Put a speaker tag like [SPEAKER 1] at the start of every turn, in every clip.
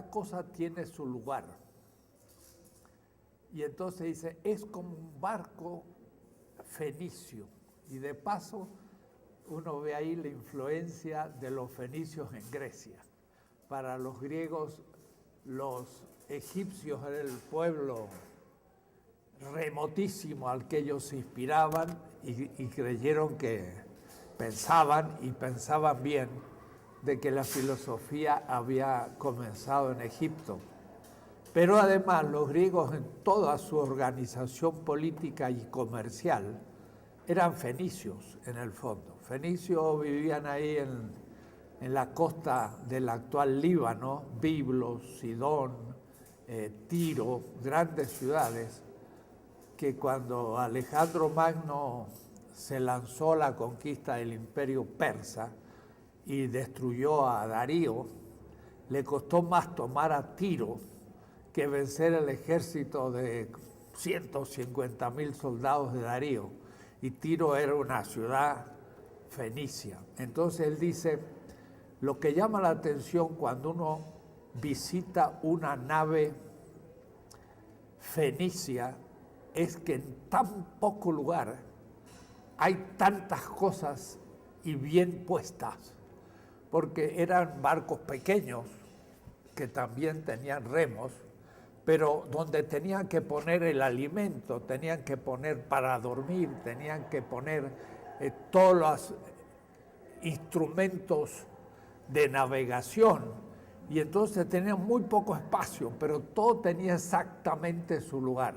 [SPEAKER 1] cosa tiene su lugar. Y entonces dice, es como un barco fenicio. Y de paso, uno ve ahí la influencia de los fenicios en Grecia. Para los griegos, los egipcios eran el pueblo remotísimo al que ellos se inspiraban y creyeron que pensaban bien de que la filosofía había comenzado en Egipto. Pero además los griegos en toda su organización política y comercial eran fenicios en el fondo. Fenicios vivían ahí en la costa del actual Líbano, Biblos, Sidón, Tiro, grandes ciudades, que cuando Alejandro Magno se lanzó a la conquista del imperio persa y destruyó a Darío, le costó más tomar a Tiro que vencer el ejército de 150.000 soldados de Darío. Y Tiro era una ciudad fenicia. Entonces él dice, lo que llama la atención cuando uno visita una nave fenicia es que en tan poco lugar hay tantas cosas y bien puestas, porque eran barcos pequeños que también tenían remos, pero donde tenían que poner el alimento, tenían que poner para dormir, tenían que poner todos los instrumentos de navegación, y entonces tenían muy poco espacio, pero todo tenía exactamente su lugar.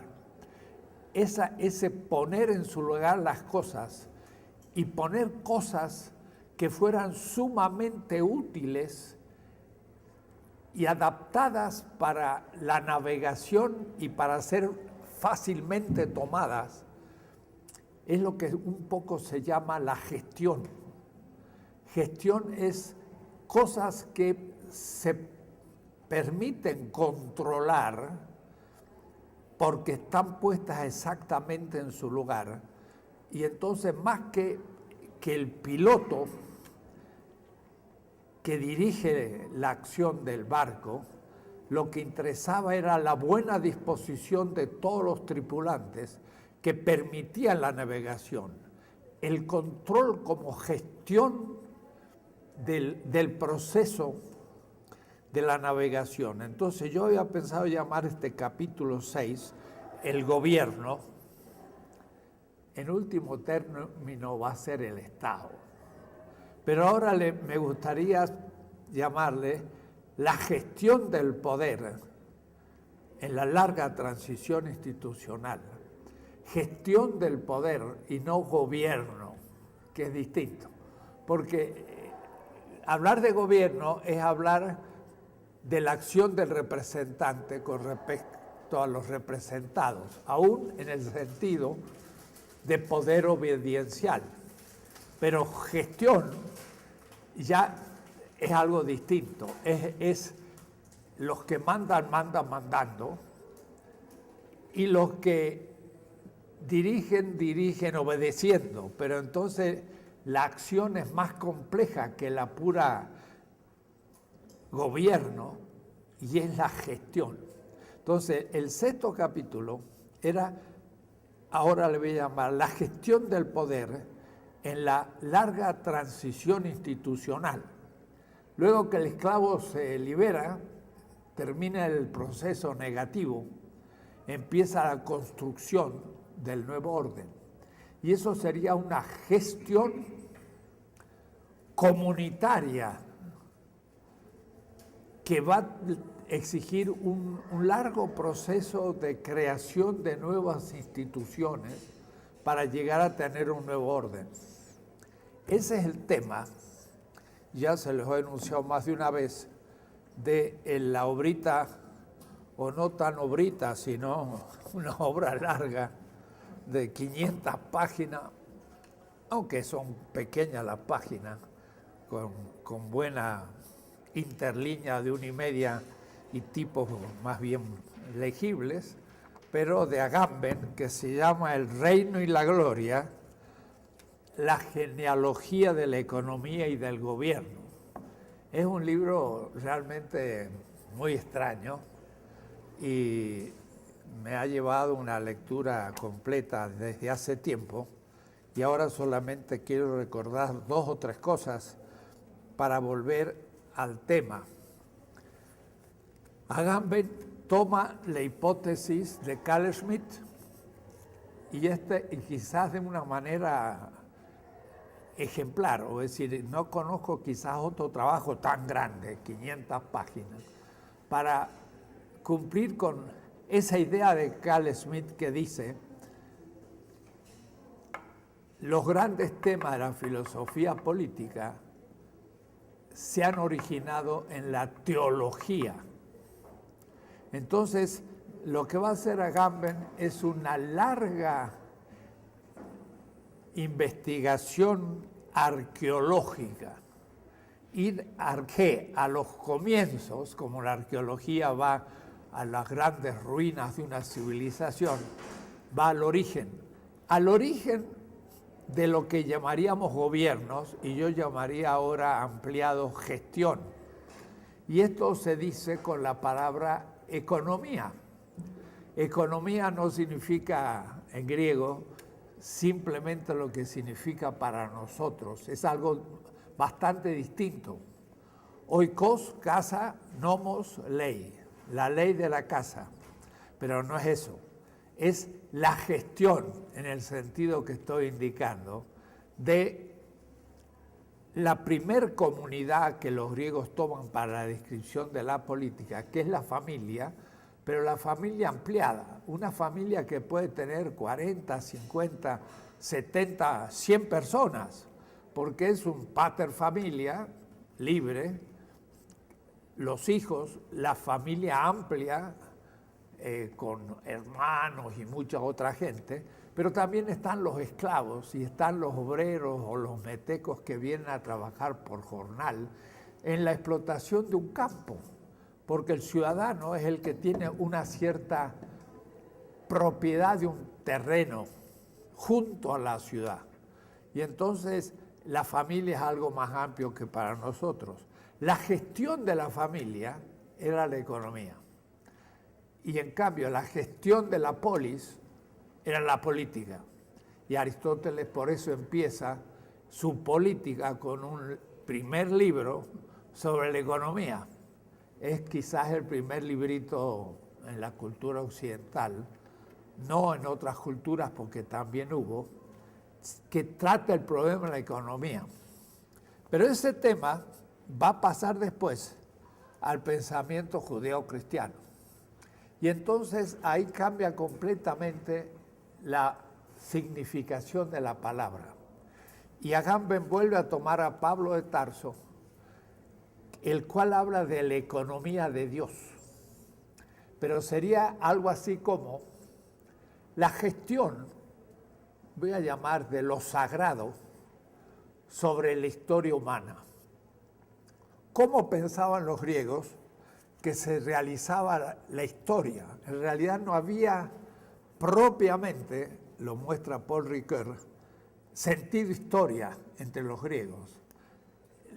[SPEAKER 1] Ese poner en su lugar las cosas y poner cosas que fueran sumamente útiles y adaptadas para la navegación y para ser fácilmente tomadas, es lo que un poco se llama la gestión. Gestión es cosas que se permiten controlar porque están puestas exactamente en su lugar. Y entonces, más que el piloto que dirige la acción del barco, lo que interesaba era la buena disposición de todos los tripulantes que permitían la navegación, el control como gestión del proceso de la navegación. Entonces yo había pensado llamar este capítulo 6, el gobierno. En último término va a ser el Estado. Pero ahora me gustaría llamarle la gestión del poder en la larga transición institucional. Gestión del poder y no gobierno, que es distinto. Porque hablar de gobierno es hablar de la acción del representante con respecto a los representados, aún en el sentido de poder obediencial. Pero gestión ya es algo distinto, es los que mandan mandando, y los que dirigen obedeciendo, pero entonces la acción es más compleja que la pura gobierno y es la gestión. Entonces el sexto capítulo era, ahora le voy a llamar, la gestión del poder en la larga transición institucional. Luego que el esclavo se libera, termina el proceso negativo, empieza la construcción del nuevo orden. Y eso sería una gestión comunitaria que va a exigir un largo proceso de creación de nuevas instituciones para llegar a tener un nuevo orden. Ese es el tema, ya se los he anunciado más de una vez, de la obrita, o no tan obrita, sino una obra larga de 500 páginas, aunque son pequeñas las páginas, con buena interlínea de 1,5 y tipos más bien legibles, pero de Agamben, que se llama El reino y la gloria, la genealogía de la economía y del gobierno. Es un libro realmente muy extraño y me ha llevado una lectura completa desde hace tiempo y ahora solamente quiero recordar 2 o 3 cosas para volver al tema. Agamben toma la hipótesis de Carl Schmitt y quizás de una manera ejemplar, o es decir, no conozco quizás otro trabajo tan grande, 500 páginas, para cumplir con esa idea de Carl Schmitt que dice: los grandes temas de la filosofía política se han originado en la teología. Entonces, lo que va a hacer Agamben es una larga investigación arqueológica. Ir a los comienzos, como la arqueología va a las grandes ruinas de una civilización, va al origen de lo que llamaríamos gobiernos, y yo llamaría ahora ampliado gestión. Y esto se dice con la palabra economía. Economía no significa en griego simplemente lo que significa para nosotros, es algo bastante distinto. Oikos, casa, nomos, ley, la ley de la casa, pero no es eso, es la gestión, en el sentido que estoy indicando, de la primer comunidad que los griegos toman para la descripción de la política, que es la familia, pero la familia ampliada, una familia que puede tener 40, 50, 70, 100 personas, porque es un pater familia libre, los hijos, la familia amplia, con hermanos y mucha otra gente, pero también están los esclavos y están los obreros o los metecos que vienen a trabajar por jornal en la explotación de un campo, porque el ciudadano es el que tiene una cierta propiedad de un terreno junto a la ciudad. Y entonces la familia es algo más amplio que para nosotros. La gestión de la familia era la economía. Y en cambio la gestión de la polis era la política. Y Aristóteles por eso empieza su política con un primer libro sobre la economía. Es quizás el primer librito en la cultura occidental, no en otras culturas porque también hubo, que trata el problema de la economía. Pero ese tema va a pasar después al pensamiento judeo-cristiano. Y entonces ahí cambia completamente la significación de la palabra. Y Agamben vuelve a tomar a Pablo de Tarso, el cual habla de la economía de Dios. Pero sería algo así como la gestión, voy a llamar, de lo sagrado sobre la historia humana. ¿Cómo pensaban los griegos que se realizaba la historia? En realidad no había propiamente, lo muestra Paul Ricoeur, sentido historia entre los griegos.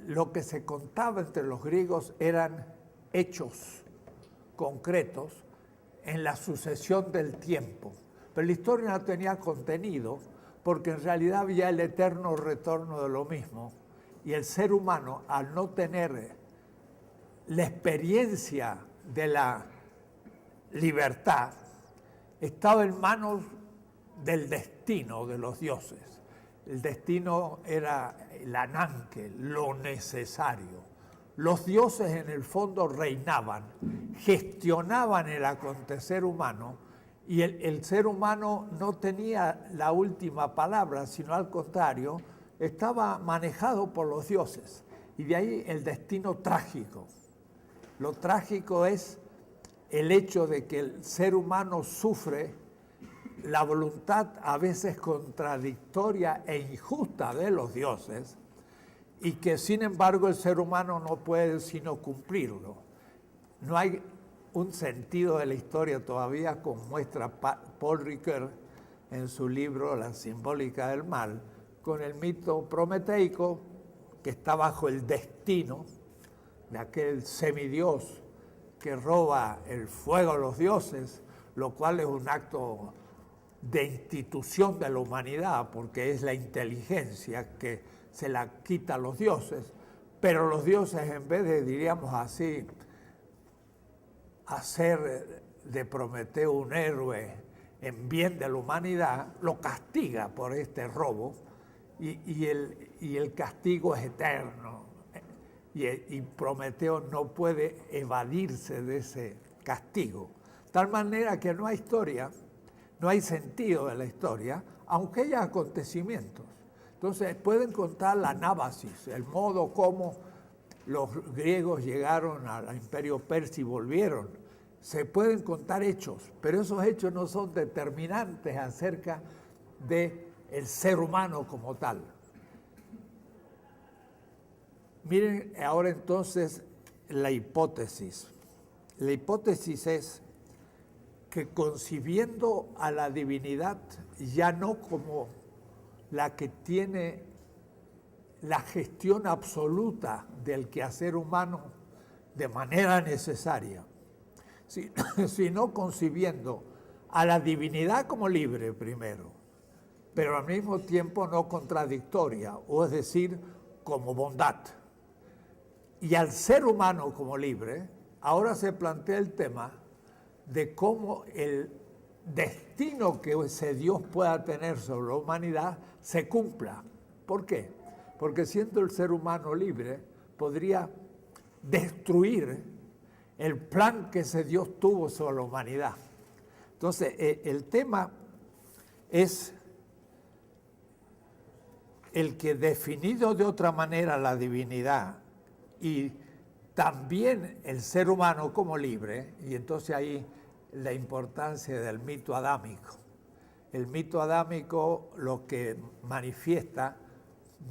[SPEAKER 1] Lo que se contaba entre los griegos eran hechos concretos en la sucesión del tiempo. Pero la historia no tenía contenido porque en realidad había el eterno retorno de lo mismo. Y el ser humano, al no tener la experiencia de la libertad, estaba en manos del destino de los dioses. El destino era el ananke, lo necesario. Los dioses en el fondo reinaban, gestionaban el acontecer humano y el ser humano no tenía la última palabra, sino al contrario, estaba manejado por los dioses. Y de ahí el destino trágico. Lo trágico es el hecho de que el ser humano sufre la voluntad a veces contradictoria e injusta de los dioses y que sin embargo el ser humano no puede sino cumplirlo. No hay un sentido de la historia todavía, como muestra Paul Ricoeur en su libro La simbólica del mal, con el mito prometeico que está bajo el destino de aquel semidios que roba el fuego a los dioses, lo cual es un acto de institución de la humanidad, porque es la inteligencia que se la quita a los dioses, pero los dioses, en vez de, diríamos así, hacer de Prometeo un héroe en bien de la humanidad, lo castiga por este robo, y el castigo es eterno, y Prometeo no puede evadirse de ese castigo. De tal manera que no hay historia, no hay sentido de la historia, aunque haya acontecimientos. Entonces pueden contar la nábasis, el modo como los griegos llegaron al imperio persa y volvieron. Se pueden contar hechos, pero esos hechos no son determinantes acerca del ser humano como tal. Miren ahora entonces la hipótesis. La hipótesis es que concibiendo a la divinidad ya no como la que tiene la gestión absoluta del quehacer humano de manera necesaria, sino concibiendo a la divinidad como libre primero, pero al mismo tiempo no contradictoria, o es decir, como bondad. Y al ser humano como libre, ahora se plantea el tema de cómo el destino que ese Dios pueda tener sobre la humanidad se cumpla. ¿Por qué? Porque siendo el ser humano libre, podría destruir el plan que ese Dios tuvo sobre la humanidad. Entonces, el tema es el que, definido de otra manera la divinidad y también el ser humano como libre, y entonces ahí la importancia del mito adámico. El mito adámico lo que manifiesta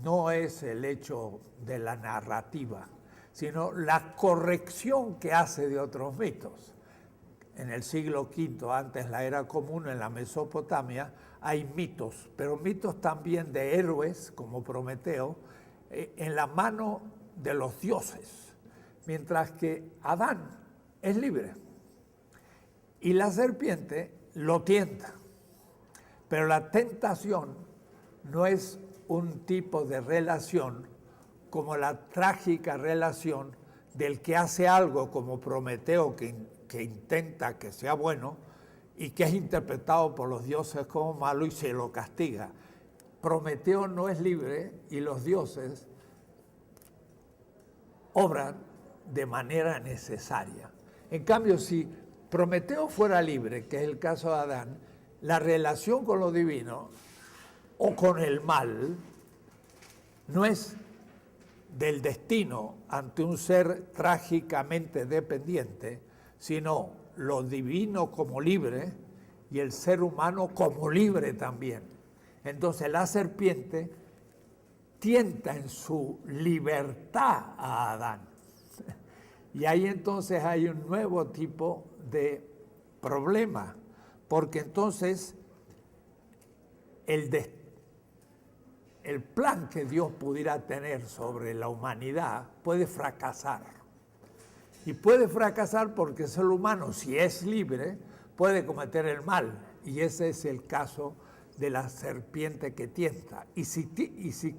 [SPEAKER 1] no es el hecho de la narrativa, sino la corrección que hace de otros mitos. En el siglo V, antes de la era común, en la Mesopotamia, hay mitos, pero mitos también de héroes, como Prometeo, en la mano de los dioses, mientras que Adán es libre. Y la serpiente lo tienta, pero la tentación no es un tipo de relación como la trágica relación del que hace algo como Prometeo, que intenta que sea bueno y que es interpretado por los dioses como malo y se lo castiga. Prometeo no es libre y los dioses obran de manera necesaria. En cambio, si Prometeo fuera libre, que es el caso de Adán, la relación con lo divino o con el mal no es del destino ante un ser trágicamente dependiente, sino lo divino como libre y el ser humano como libre también. Entonces la serpiente tienta en su libertad a Adán. Y ahí entonces hay un nuevo tipo de problema, porque entonces el plan que Dios pudiera tener sobre la humanidad puede fracasar. Y puede fracasar porque el ser humano, si es libre, puede cometer el mal. Y ese es el caso de la serpiente que tienta. Y si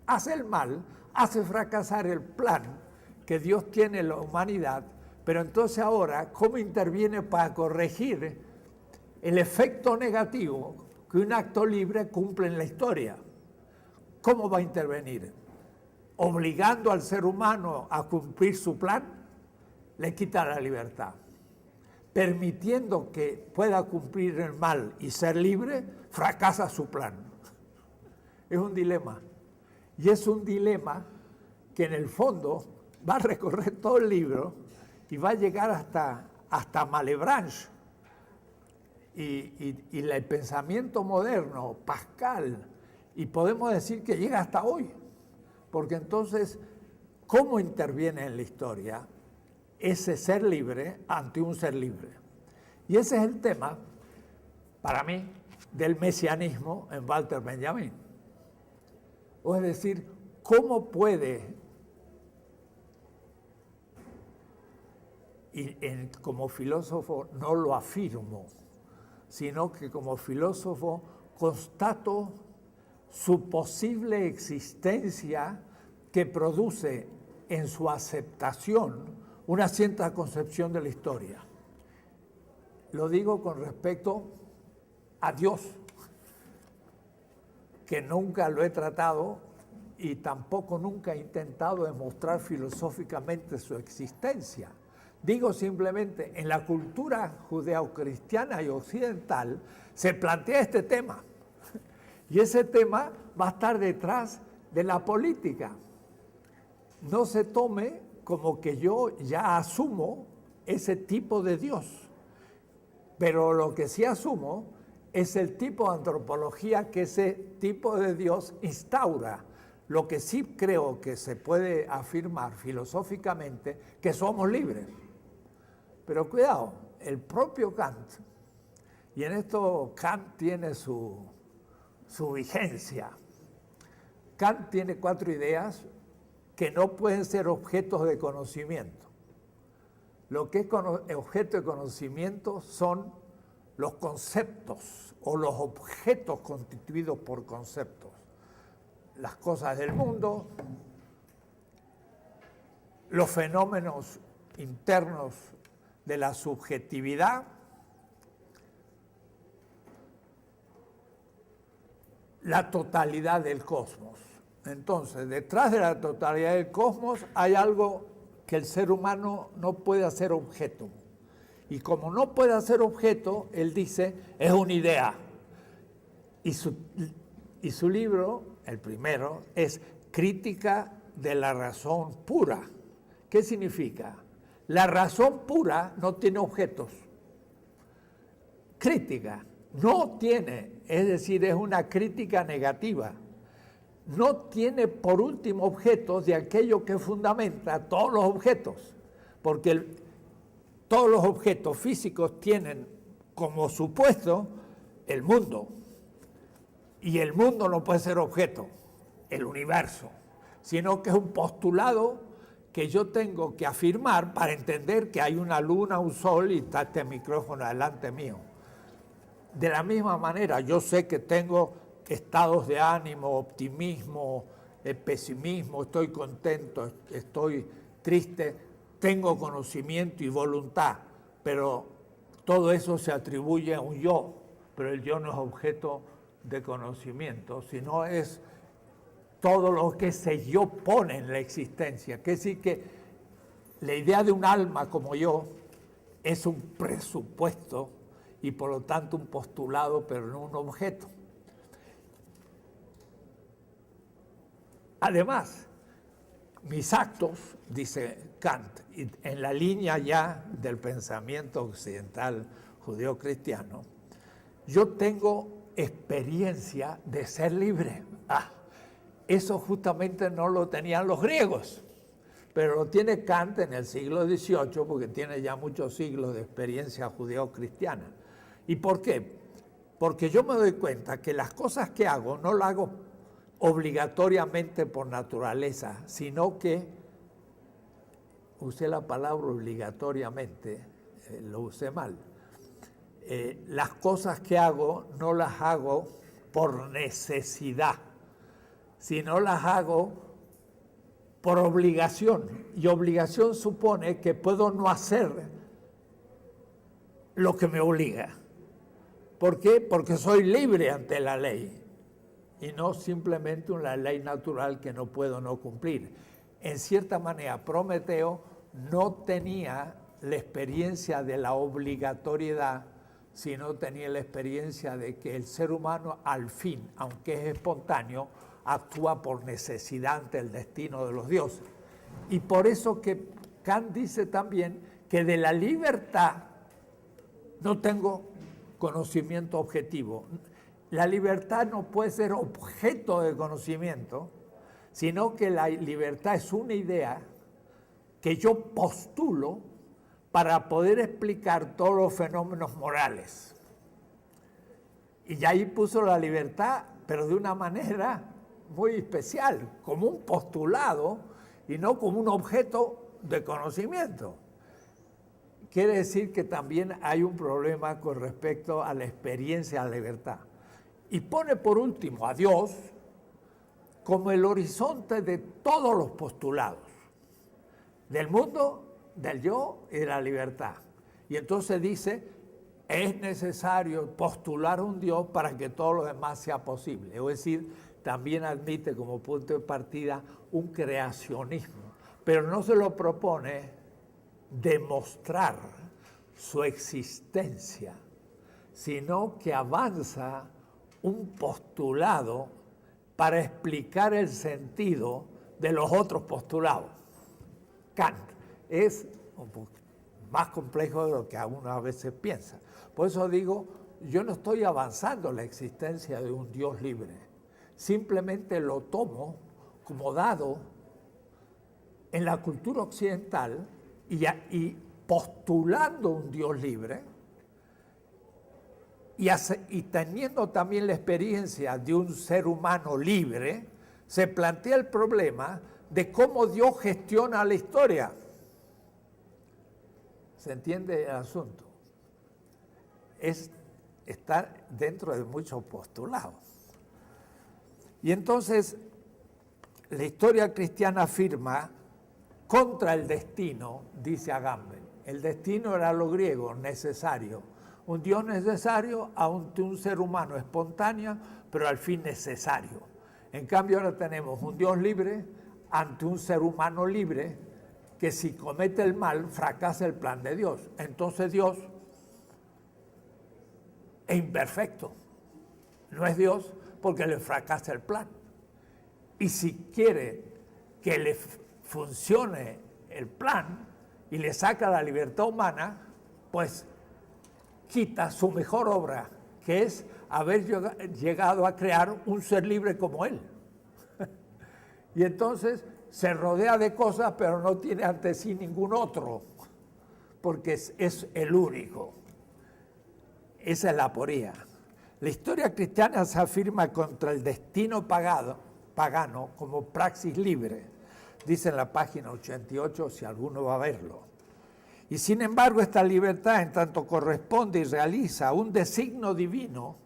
[SPEAKER 1] hace el mal, hace fracasar el plan que Dios tiene en la humanidad. Pero entonces ahora, ¿cómo interviene para corregir el efecto negativo que un acto libre cumple en la historia? ¿Cómo va a intervenir? Obligando al ser humano a cumplir su plan, le quita la libertad. Permitiendo que pueda cumplir el mal y ser libre, fracasa su plan. Es un dilema. Y es un dilema que en el fondo va a recorrer todo el libro y va a llegar hasta Malebranche. Y el pensamiento moderno, Pascal, y podemos decir que llega hasta hoy, porque entonces, ¿cómo interviene en la historia ese ser libre ante un ser libre? Y ese es el tema, para mí, del mesianismo en Walter Benjamin. O es decir, ¿cómo puede Y como filósofo no lo afirmo, sino que como filósofo constato su posible existencia que produce en su aceptación una cierta concepción de la historia. Lo digo con respecto a Dios, que nunca lo he tratado y tampoco nunca he intentado demostrar filosóficamente su existencia. Digo simplemente, en la cultura judeocristiana y occidental se plantea este tema. Y ese tema va a estar detrás de la política. No se tome como que yo ya asumo ese tipo de Dios. Pero lo que sí asumo es el tipo de antropología que ese tipo de Dios instaura. Lo que sí creo que se puede afirmar filosóficamente, que somos libres. Pero cuidado, el propio Kant, y en esto Kant tiene su vigencia. Kant tiene 4 ideas que no pueden ser objetos de conocimiento. Lo que es objeto de conocimiento son los conceptos o los objetos constituidos por conceptos. Las cosas del mundo, los fenómenos internos de la subjetividad, la totalidad del cosmos. Entonces, detrás de la totalidad del cosmos hay algo que el ser humano no puede hacer objeto. Y como no puede hacer objeto, él dice, es una idea. Y su libro, el primero, es Crítica de la razón pura. ¿Qué significa? La razón pura no tiene objetos. Crítica no tiene, es decir, es una crítica negativa. No tiene por último objetos de aquello que fundamenta todos los objetos, porque todos los objetos físicos tienen como supuesto el mundo, y el mundo no puede ser objeto, el universo, sino que es un postulado que yo tengo que afirmar para entender que hay una luna, un sol y está este micrófono delante mío. De la misma manera, yo sé que tengo estados de ánimo, optimismo, pesimismo, estoy contento, estoy triste, tengo conocimiento y voluntad, pero todo eso se atribuye a un yo, pero el yo no es objeto de conocimiento, sino es todo lo que ese yo pone en la existencia. Que sí que la idea de un alma como yo es un presupuesto y por lo tanto un postulado, pero no un objeto. Además, mis actos, dice Kant, en la línea ya del pensamiento occidental judeo-cristiano, yo tengo experiencia de ser libre. Eso justamente no lo tenían los griegos, pero lo tiene Kant en el siglo XVIII, porque tiene ya muchos siglos de experiencia judeo-cristiana. ¿Y por qué? Porque yo me doy cuenta que las cosas que hago no las hago obligatoriamente por naturaleza, sino que, usé la palabra obligatoriamente, lo usé mal, las cosas que hago no las hago por necesidad, sino las hago por obligación. Y obligación supone que puedo no hacer lo que me obliga. ¿Por qué? Porque soy libre ante la ley y no simplemente una ley natural que no puedo no cumplir. En cierta manera, Prometeo no tenía la experiencia de la obligatoriedad, sino tenía la experiencia de que el ser humano al fin, aunque es espontáneo, actúa por necesidad ante el destino de los dioses. Y por eso que Kant dice también que de la libertad no tengo conocimiento objetivo. La libertad no puede ser objeto de conocimiento, sino que la libertad es una idea que yo postulo para poder explicar todos los fenómenos morales. Y ahí puso la libertad, pero de una manera muy especial, como un postulado y no como un objeto de conocimiento. quiere decir que también hay un problema con respecto a la experiencia de la libertad. Y pone por último a Dios como el horizonte de todos los postulados, del mundo, del yo y de la libertad. Y entonces dice, es necesario postular un Dios para que todo lo demás sea posible. Es decir, también admite como punto de partida un creacionismo, pero no se lo propone demostrar su existencia, sino que avanza un postulado para explicar el sentido de los otros postulados. Kant es un poco más complejo de lo que uno a veces piensa. Por eso digo, yo no estoy avanzando la existencia de un Dios libre, simplemente lo tomo como dado en la cultura occidental y postulando un Dios libre y teniendo también la experiencia de un ser humano libre, se plantea el problema de cómo Dios gestiona la historia. ¿Se entiende el asunto? Está dentro de muchos postulados. Y entonces, la historia cristiana afirma contra el destino, dice Agamben. El destino era lo griego, necesario. Un Dios necesario ante un ser humano espontáneo, pero al fin necesario. En cambio, ahora tenemos un Dios libre ante un ser humano libre que si comete el mal, fracasa el plan de Dios. Entonces Dios es imperfecto. No es Dios porque le fracasa el plan. Y si quiere que le funcione el plan y le saca la libertad humana, pues quita su mejor obra, que es haber llegado a crear un ser libre como él. Y entonces se rodea de cosas, pero no tiene ante sí ningún otro, porque es el único. Esa es la aporía. La historia cristiana se afirma contra el destino pagano como praxis libre, dice en la página 88, si alguno va a verlo. Y sin embargo, esta libertad, en tanto corresponde y realiza un designio divino,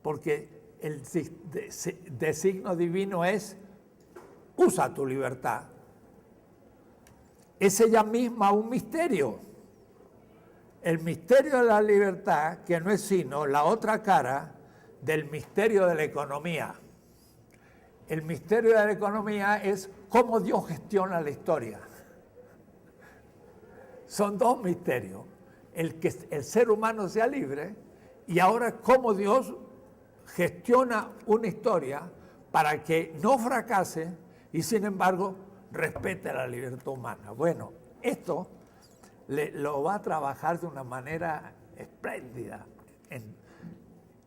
[SPEAKER 1] porque el designio divino es, usa tu libertad, es ella misma un misterio. El misterio de la libertad, que no es sino la otra cara del misterio de la economía. El misterio de la economía es cómo Dios gestiona la historia. Son dos misterios, el que el ser humano sea libre y ahora cómo Dios gestiona una historia para que no fracase y sin embargo respete la libertad humana. Bueno, esto lo va a trabajar de una manera espléndida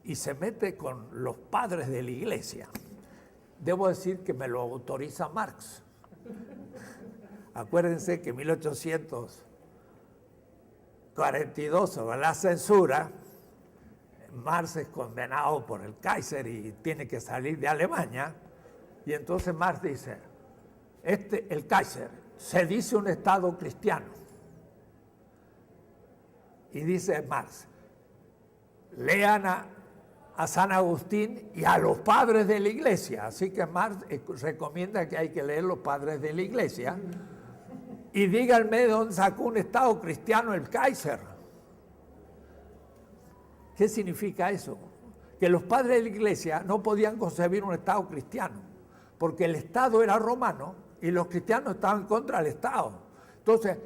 [SPEAKER 1] y se mete con los padres de la Iglesia. Debo decir que me lo autoriza Marx. Acuérdense que en 1842, sobre la censura, Marx es condenado por el Kaiser y tiene que salir de Alemania. Y entonces Marx dice, el Kaiser se dice un Estado cristiano. Y dice Marx, lean a San Agustín y a los padres de la Iglesia. Así que Marx recomienda que hay que leer los padres de la Iglesia. Y díganme de dónde sacó un Estado cristiano el Kaiser. ¿Qué significa eso? Que los padres de la Iglesia no podían concebir un Estado cristiano, porque el Estado era romano y los cristianos estaban contra el Estado. Entonces,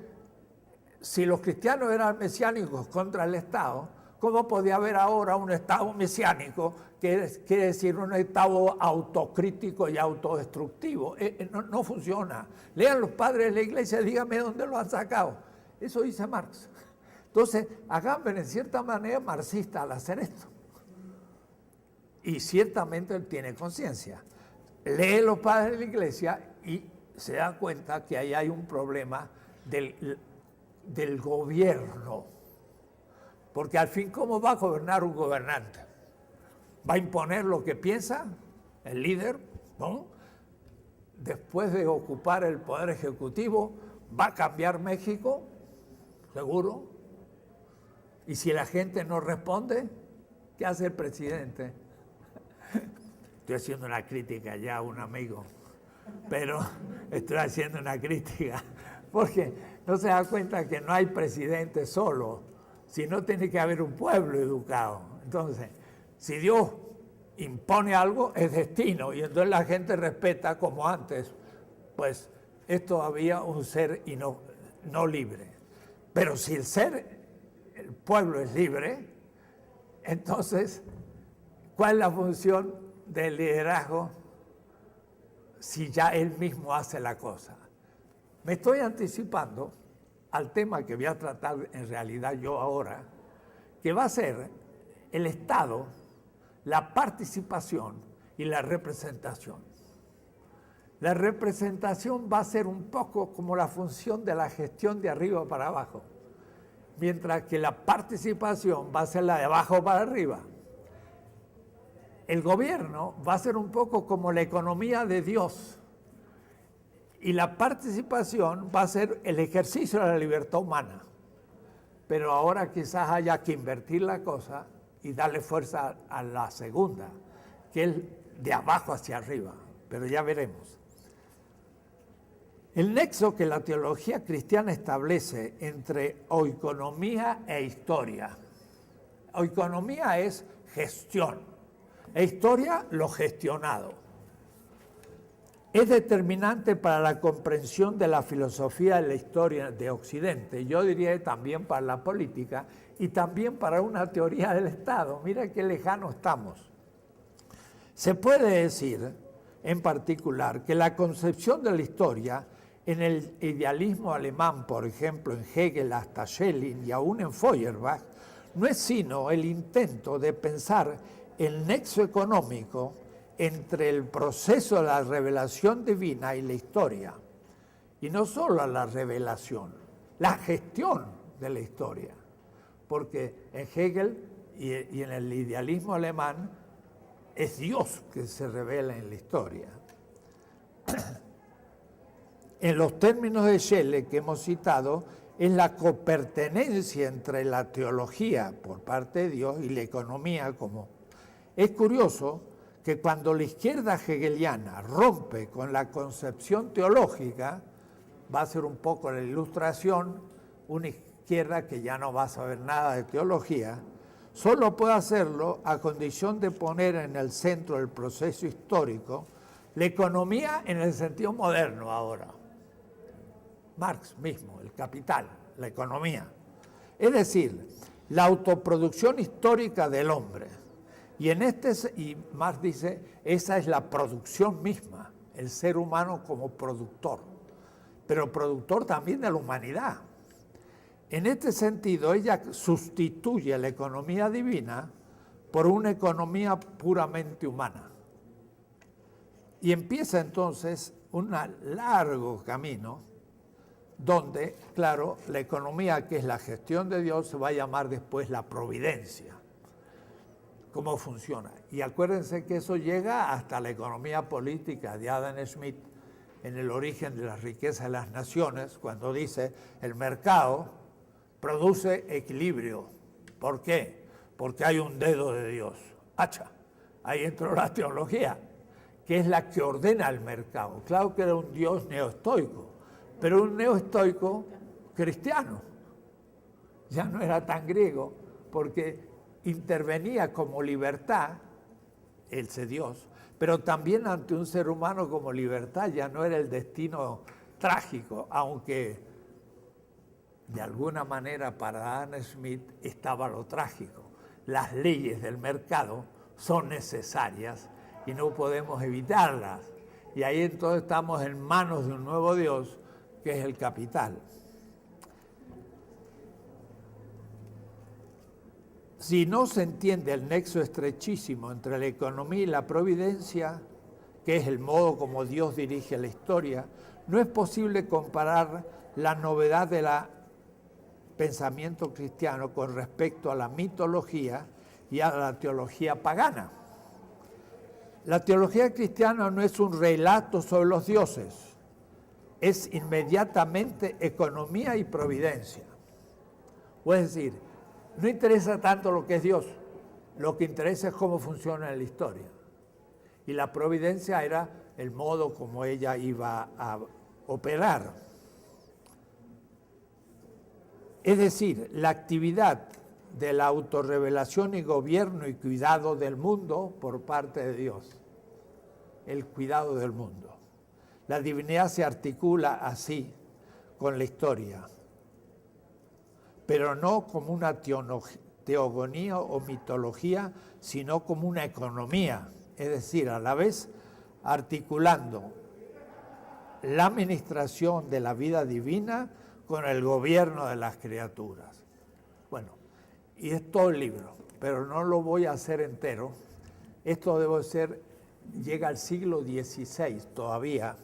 [SPEAKER 1] si los cristianos eran mesiánicos contra el Estado, ¿cómo podía haber ahora un Estado mesiánico, que quiere decir un Estado autocrítico y autodestructivo? No funciona. Lean los padres de la Iglesia y díganme dónde lo han sacado. Eso dice Marx. Entonces, Agamben en cierta manera marxista al hacer esto. Y ciertamente él tiene conciencia. Lee los padres de la Iglesia y se da cuenta que ahí hay un problema del gobierno. Porque al fin, ¿cómo va a gobernar un gobernante? ¿Va a imponer lo que piensa el líder? ¿No? Después de ocupar el poder ejecutivo, ¿va a cambiar México? ¿Seguro? Y si la gente no responde, ¿qué hace el presidente? Estoy haciendo una crítica ya a un amigo, pero estoy haciendo una crítica porque no se da cuenta que no hay presidente solo, sino tiene que haber un pueblo educado. Entonces, si Dios impone algo, es destino, y entonces la gente respeta como antes, pues es todavía un ser y no libre. Pero si el pueblo es libre, entonces, ¿cuál es la función del liderazgo si ya él mismo hace la cosa? Me estoy anticipando al tema que voy a tratar en realidad yo ahora, que va a ser el Estado, la participación y la representación. La representación va a ser un poco como la función de la gestión de arriba para abajo, mientras que la participación va a ser la de abajo para arriba. El gobierno va a ser un poco como la economía de Dios, y la participación va a ser el ejercicio de la libertad humana. Pero ahora quizás haya que invertir la cosa y darle fuerza a la segunda, que es de abajo hacia arriba, pero ya veremos. El nexo que la teología cristiana establece entre oikonomía e historia. Oikonomía es gestión, e historia lo gestionado. Es determinante para la comprensión de la filosofía de la historia de Occidente, yo diría también para la política y también para una teoría del Estado. Mira qué lejano estamos. Se puede decir, en particular, que la concepción de la historia en el idealismo alemán, por ejemplo, en Hegel hasta Schelling y aún en Feuerbach, no es sino el intento de pensar el nexo económico entre el proceso de la revelación divina y la historia. Y no solo la revelación, la gestión de la historia. Porque en Hegel y en el idealismo alemán es Dios que se revela en la historia. En los términos de Schelling que hemos citado, es la copertenencia entre la teología por parte de Dios y la economía como. Es curioso que cuando la izquierda hegeliana rompe con la concepción teológica, va a ser un poco la ilustración, una izquierda que ya no va a saber nada de teología, solo puede hacerlo a condición de poner en el centro del proceso histórico la economía en el sentido moderno ahora. Marx mismo, el capital, la economía. Es decir, la autoproducción histórica del hombre. Y Marx dice, esa es la producción misma, el ser humano como productor, pero productor también de la humanidad. En este sentido, ella sustituye la economía divina por una economía puramente humana. Y empieza entonces un largo camino donde, claro, la economía, que es la gestión de Dios, se va a llamar después la providencia. ¿Cómo funciona? Y acuérdense que eso llega hasta la economía política de Adam Smith en El origen de las riquezas de las naciones, cuando dice el mercado produce equilibrio. ¿Por qué? Porque hay un dedo de Dios. ¡Hacha! Ahí entró la teología, que es la que ordena el mercado. Claro que era un Dios neoestoico, pero un neoestoico cristiano. Ya no era tan griego, porque intervenía como libertad, ese Dios, pero también ante un ser humano como libertad. Ya no era el destino trágico, aunque de alguna manera para Adam Smith estaba lo trágico. Las leyes del mercado son necesarias y no podemos evitarlas. Y ahí entonces estamos en manos de un nuevo Dios, que es el capital. Si no se entiende el nexo estrechísimo entre la economía y la providencia, que es el modo como Dios dirige la historia, no es posible comparar la novedad del pensamiento cristiano con respecto a la mitología y a la teología pagana. La teología cristiana no es un relato sobre los dioses, es inmediatamente economía y providencia. O es decir, no interesa tanto lo que es Dios, lo que interesa es cómo funciona en la historia. Y la providencia era el modo como ella iba a operar. Es decir, la actividad de la autorrevelación y gobierno y cuidado del mundo por parte de Dios. El cuidado del mundo. La divinidad se articula así con la historia, pero no como una teogonía o mitología, sino como una economía, es decir, a la vez articulando la administración de la vida divina con el gobierno de las criaturas. Bueno, y es todo el libro, pero no lo voy a hacer entero. Esto debe ser, llega al siglo XVI todavía,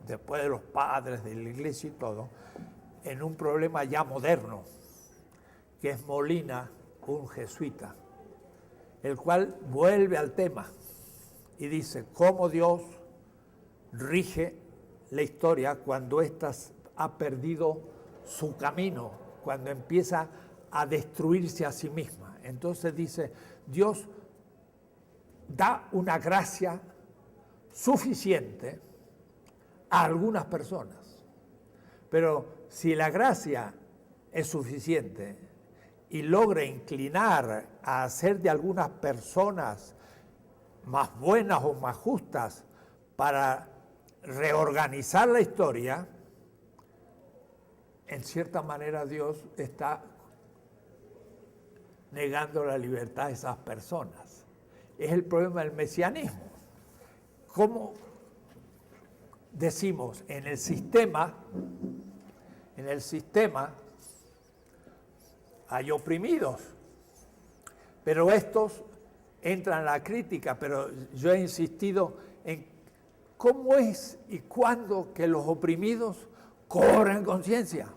[SPEAKER 1] después de los padres de la iglesia y todo, en un problema ya moderno, que es Molina, un jesuita, el cual vuelve al tema y dice cómo Dios rige la historia cuando ésta ha perdido su camino, cuando empieza a destruirse a sí misma. Entonces dice, Dios da una gracia suficiente a algunas personas, pero si la gracia es suficiente y logra inclinar a hacer de algunas personas más buenas o más justas para reorganizar la historia, en cierta manera Dios está negando la libertad de esas personas. Es el problema del mesianismo. ¿Cómo decimos? En el sistema hay oprimidos, pero estos entran a la crítica, pero yo he insistido en cómo es y cuándo que los oprimidos cobran conciencia.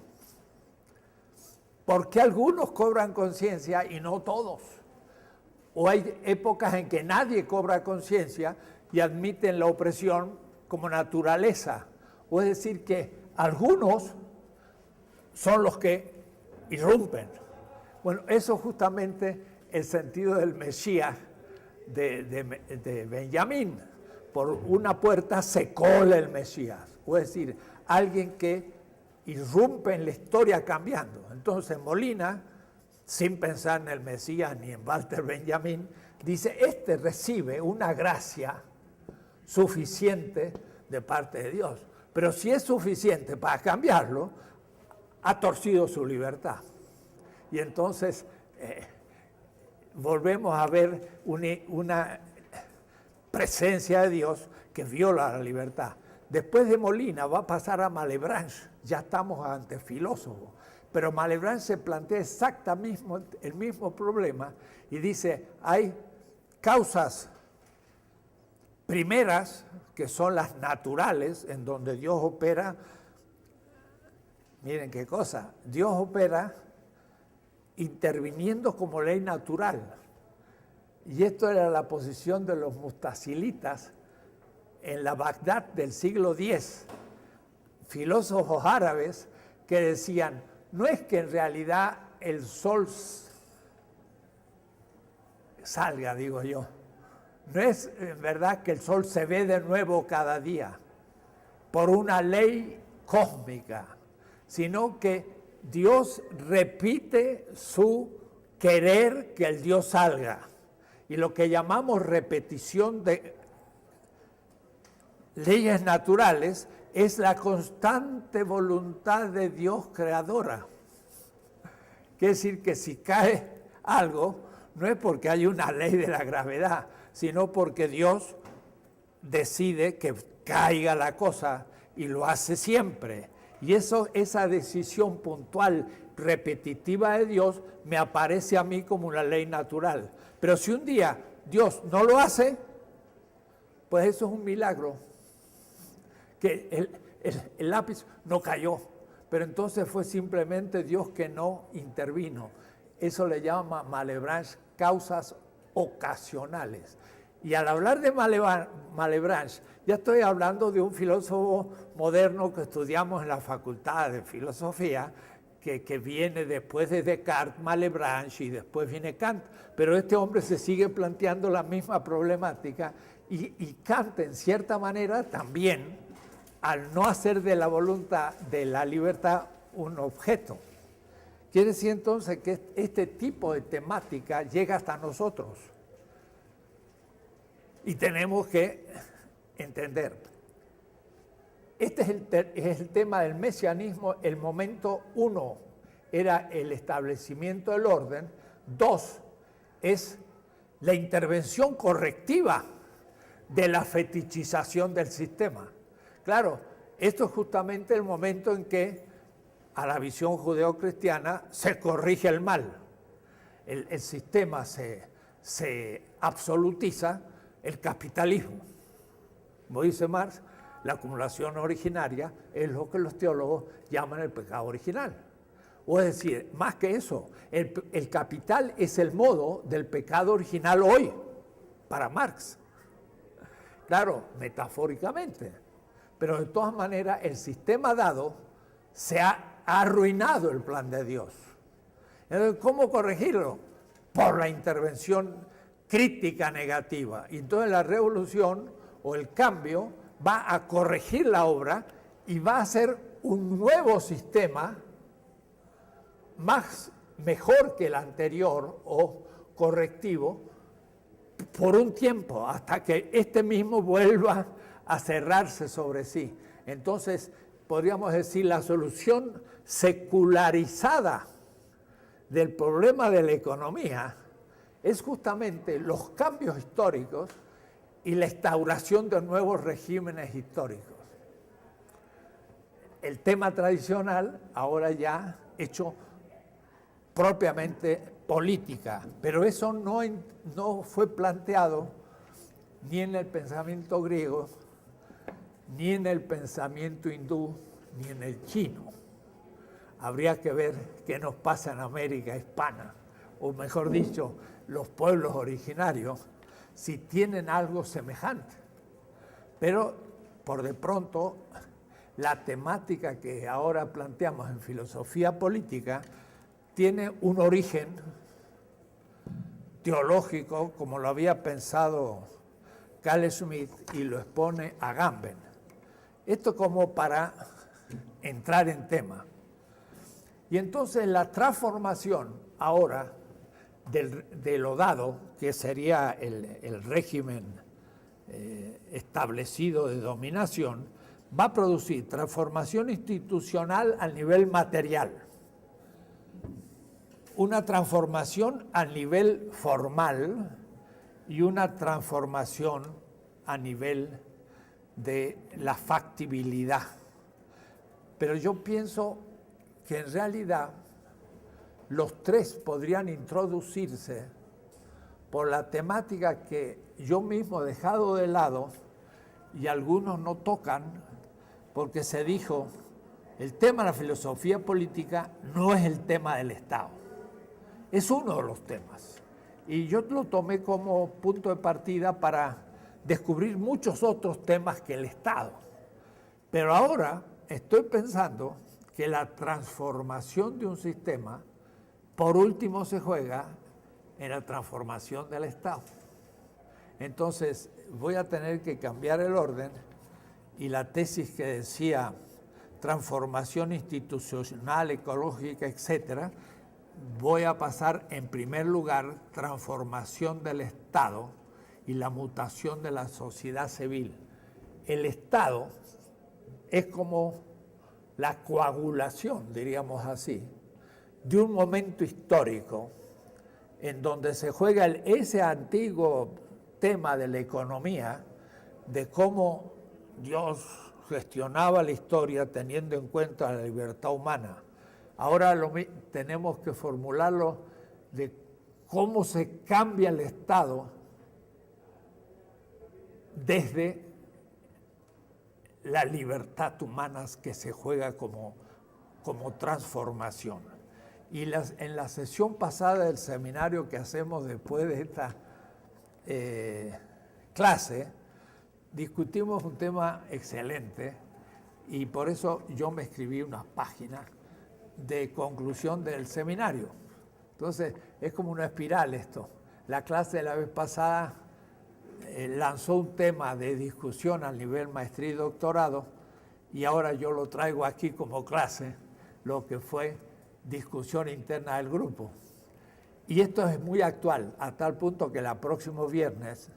[SPEAKER 1] ¿Por qué algunos cobran conciencia y no todos? O hay épocas en que nadie cobra conciencia y admiten la opresión como naturaleza. O es decir, que algunos son los que irrumpen. Bueno, eso es justamente el sentido del Mesías de Benjamín. Por una puerta se cola el Mesías. O es decir, alguien que irrumpe en la historia cambiando. Entonces Molina, sin pensar en el Mesías ni en Walter Benjamin, dice, este recibe una gracia suficiente de parte de Dios. Pero si es suficiente para cambiarlo, ha torcido su libertad. Y entonces volvemos a ver una presencia de Dios que viola la libertad. Después de Molina va a pasar a Malebranche, ya estamos ante filósofos, pero Malebranche se plantea exactamente el mismo problema y dice, hay causas primeras, que son las naturales, en donde Dios opera. Miren qué cosa, Dios opera interviniendo como ley natural. Y esto era la posición de los mustasilitas en la Bagdad del siglo X, filósofos árabes que decían, no es que en realidad el sol salga, digo yo, no es en verdad que el sol se ve de nuevo cada día por una ley cósmica, sino que Dios repite su querer que el Dios salga. Y lo que llamamos repetición de leyes naturales es la constante voluntad de Dios creadora. Quiere decir que si cae algo, no es porque hay una ley de la gravedad, sino porque Dios decide que caiga la cosa y lo hace siempre. Y esa decisión puntual, repetitiva de Dios, me aparece a mí como una ley natural. Pero si un día Dios no lo hace, pues eso es un milagro. Que el lápiz no cayó, pero entonces fue simplemente Dios que no intervino. Eso le llama Malebranche causas ocasionales. Y al hablar de Malebranche, ya estoy hablando de un filósofo moderno que estudiamos en la Facultad de Filosofía, que viene después de Descartes, Malebranche y después viene Kant, pero este hombre se sigue planteando la misma problemática y Kant en cierta manera también, al no hacer de la voluntad, de la libertad, un objeto. Quiere decir entonces que este tipo de temática llega hasta nosotros y tenemos que entender. Este es el tema del mesianismo. El momento 1 era el establecimiento del orden. 2 es la intervención correctiva de la fetichización del sistema. Claro, esto es justamente el momento en que a la visión judeocristiana se corrige el mal. El sistema se absolutiza, el capitalismo. Como dice Marx, la acumulación originaria es lo que los teólogos llaman el pecado original. O es decir, más que eso, el capital es el modo del pecado original hoy, para Marx. Claro, metafóricamente. Pero de todas maneras, el sistema dado se ha arruinado el plan de Dios. Entonces, ¿cómo corregirlo? Por la intervención crítica negativa. Y entonces la revolución o el cambio va a corregir la obra y va a hacer un nuevo sistema mejor que el anterior o correctivo por un tiempo, hasta que este mismo vuelva a cerrarse sobre sí. Entonces, podríamos decir, la solución secularizada del problema de la economía es justamente los cambios históricos y la instauración de nuevos regímenes históricos. El tema tradicional ahora ya hecho propiamente política, pero eso no fue planteado ni en el pensamiento griego, ni en el pensamiento hindú, ni en el chino. Habría que ver qué nos pasa en América hispana, o mejor dicho, los pueblos originarios, si tienen algo semejante. Pero, por de pronto, la temática que ahora planteamos en filosofía política tiene un origen teológico, como lo había pensado Carl Schmitt, y lo expone Agamben. Esto como para entrar en tema. Y entonces la transformación ahora de lo dado, que sería el régimen establecido de dominación, va a producir transformación institucional a nivel material, una transformación a nivel formal y una transformación a nivel de la factibilidad. Pero yo pienso que en realidad los tres podrían introducirse por la temática que yo mismo he dejado de lado y algunos no tocan, porque se dijo, el tema de la filosofía política no es el tema del Estado, es uno de los temas. Y yo lo tomé como punto de partida para descubrir muchos otros temas que el Estado. Pero ahora estoy pensando que la transformación de un sistema, por último, se juega en la transformación del Estado. Entonces, voy a tener que cambiar el orden y la tesis que decía transformación institucional, ecológica, etcétera, voy a pasar en primer lugar transformación del Estado y la mutación de la sociedad civil. El Estado es como la coagulación, diríamos así, de un momento histórico en donde se juega ese antiguo tema de la economía, de cómo Dios gestionaba la historia teniendo en cuenta la libertad humana. Ahora tenemos que formularlo de cómo se cambia el Estado desde la libertad humana que se juega como transformación. Y en la sesión pasada del seminario que hacemos después de esta clase, discutimos un tema excelente y por eso yo me escribí unas páginas de conclusión del seminario. Entonces, es como una espiral esto. La clase de la vez pasada lanzó un tema de discusión al nivel maestría y doctorado, y ahora yo lo traigo aquí como clase, lo que fue discusión interna del grupo. Y esto es muy actual, a tal punto que el próximo viernes,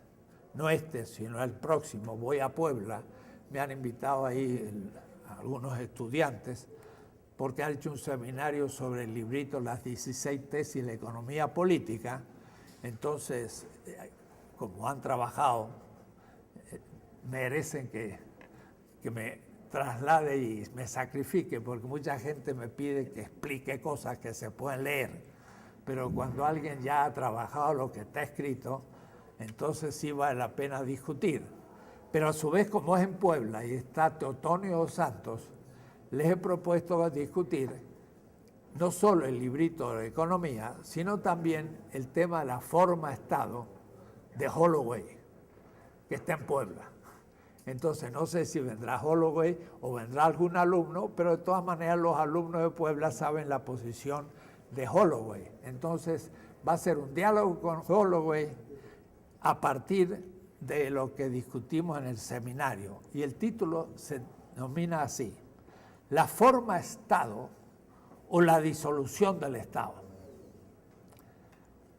[SPEAKER 1] no este, sino el próximo, voy a Puebla. Me han invitado ahí algunos estudiantes, porque han hecho un seminario sobre el librito Las 16 tesis de economía política. Entonces, como han trabajado, merecen que me traslade y me sacrifique, porque mucha gente me pide que explique cosas que se pueden leer. Pero cuando alguien ya ha trabajado lo que está escrito, entonces sí vale la pena discutir. Pero a su vez, como es en Puebla y está Teotonio Santos, les he propuesto discutir no solo el librito de economía, sino también el tema de la forma-estado de Holloway, que está en Puebla. Entonces no sé si vendrá Holloway o vendrá algún alumno, pero de todas maneras los alumnos de Puebla saben la posición de Holloway. Entonces va a ser un diálogo con Holloway a partir de lo que discutimos en el seminario. Y el título se denomina así: la forma-estado o la disolución del Estado.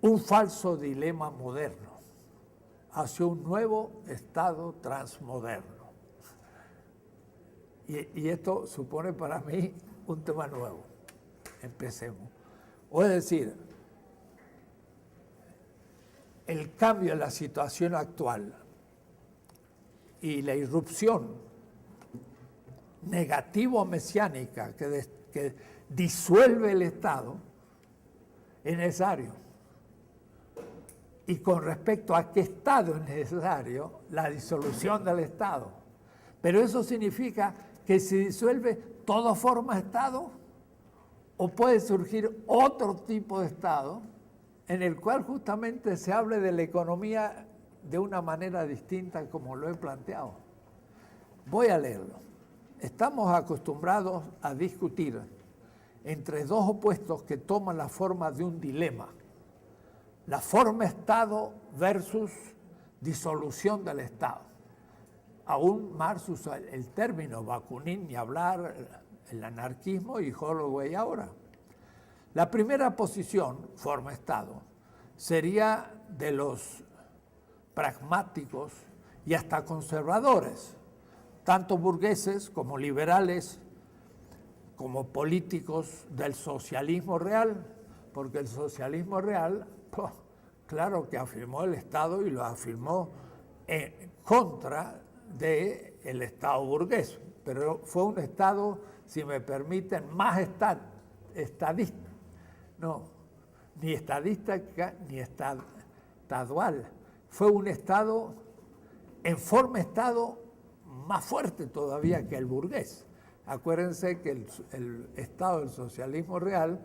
[SPEAKER 1] Un falso dilema moderno hacia un nuevo Estado transmoderno. Y esto supone para mí un tema nuevo. Empecemos. O es decir, el cambio en la situación actual y la irrupción negativo-mesiánica que disuelve el Estado es necesario. Y con respecto a qué Estado es necesario, la disolución del Estado. Pero eso significa que se disuelve toda forma de Estado, o puede surgir otro tipo de Estado en el cual justamente se hable de la economía de una manera distinta como lo he planteado. Voy a leerlo. Estamos acostumbrados a discutir entre dos opuestos que toman la forma de un dilema: la forma Estado versus disolución del Estado. Aún Marx usa el término, Bakunin ni hablar, el anarquismo, y Holloway ahora. La primera posición, forma Estado, sería de los pragmáticos y hasta conservadores, tanto burgueses como liberales, como políticos del socialismo real, porque el socialismo real, pues, claro que afirmó el Estado y lo afirmó en contra del Estado burgués, pero fue un Estado, si me permiten, más estadista. No, ni estadista ni estadual. Fue un Estado, en forma Estado, más fuerte todavía que el burgués. Acuérdense que el Estado del socialismo real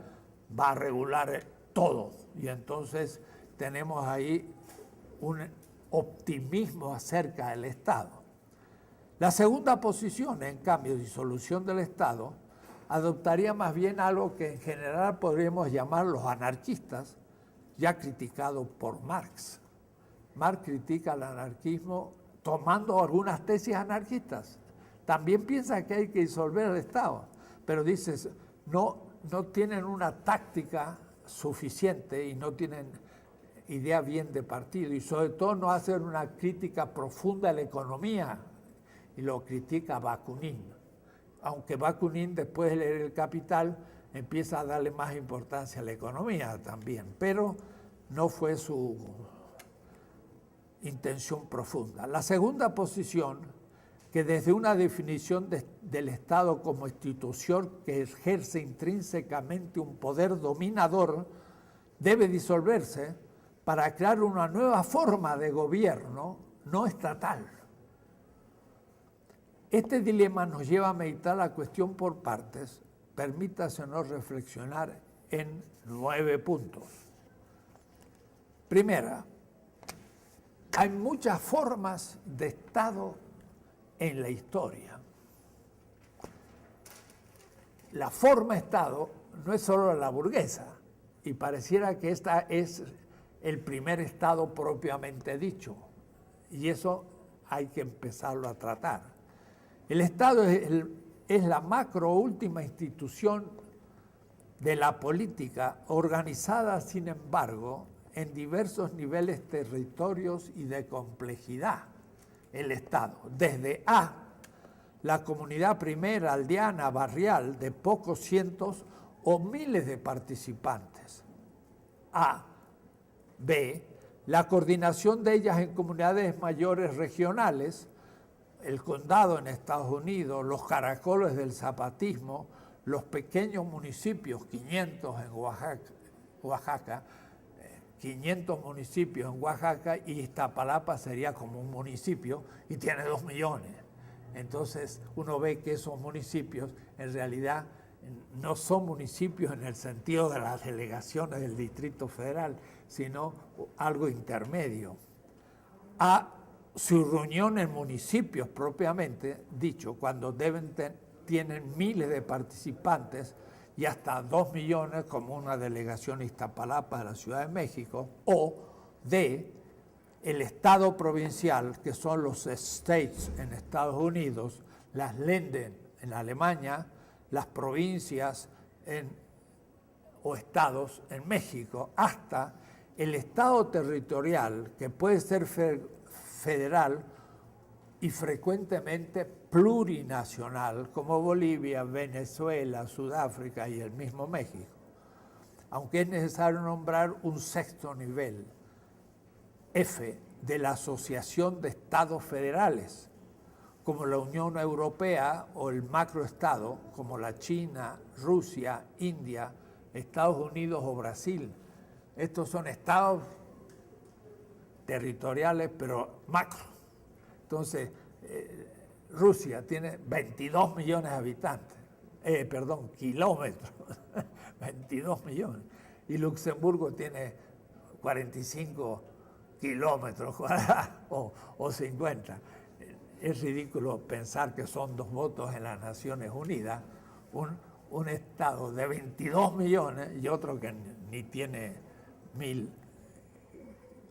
[SPEAKER 1] va a regular todo, y entonces tenemos ahí un optimismo acerca del Estado. La segunda posición, en cambio, disolución del Estado, adoptaría más bien algo que en general podríamos llamar los anarquistas, ya criticado por Marx. Marx critica al anarquismo tomando algunas tesis anarquistas. También piensa que hay que disolver el Estado, pero dice, no tienen una táctica suficiente y no tienen idea bien de partido, y sobre todo no hacen una crítica profunda de la economía, y lo critica Bakunin. Aunque Bakunin, después de leer El Capital, empieza a darle más importancia a la economía también, pero no fue su intención profunda. La segunda posición, que desde una definición del Estado como institución que ejerce intrínsecamente un poder dominador, debe disolverse para crear una nueva forma de gobierno no estatal. Este dilema nos lleva a meditar la cuestión por partes. Permítasenos reflexionar en 9 puntos. Primera, hay muchas formas de Estado en la historia. La forma Estado no es solo la burguesa, y pareciera que esta es el primer Estado propiamente dicho, y eso hay que empezarlo a tratar. El Estado es la macro última institución de la política, organizada, sin embargo, en diversos niveles, territorios y de complejidad. El Estado, desde A, la comunidad primera, aldeana, barrial, de pocos cientos o miles de participantes. A, B, la coordinación de ellas en comunidades mayores regionales, el condado en Estados Unidos, los caracoles del zapatismo, los pequeños municipios, 500 en Oaxaca, 500 municipios en Oaxaca, y Iztapalapa sería como un municipio y tiene 2 millones. Entonces uno ve que esos municipios en realidad no son municipios en el sentido de las delegaciones del Distrito Federal, sino algo intermedio. A su reunión en municipios propiamente dicho, cuando tienen miles de participantes y hasta 2 millones como una delegación Iztapalapa de la Ciudad de México, o D, el Estado provincial, que son los states en Estados Unidos, las Länder en Alemania, las provincias o estados en México, hasta el Estado territorial, que puede ser federal y frecuentemente plurinacional, como Bolivia, Venezuela, Sudáfrica y el mismo México. Aunque es necesario nombrar un sexto nivel, F, de la Asociación de Estados Federales, como la Unión Europea o el macroestado, como la China, Rusia, India, Estados Unidos o Brasil. Estos son estados territoriales, pero macro. Entonces, Rusia tiene 22 millones de habitantes, kilómetros, 22 millones. Y Luxemburgo tiene 45 kilómetros cuadrados o 50. Es ridículo pensar que son 2 votos en las Naciones Unidas, un estado de 22 millones y otro que ni tiene 1000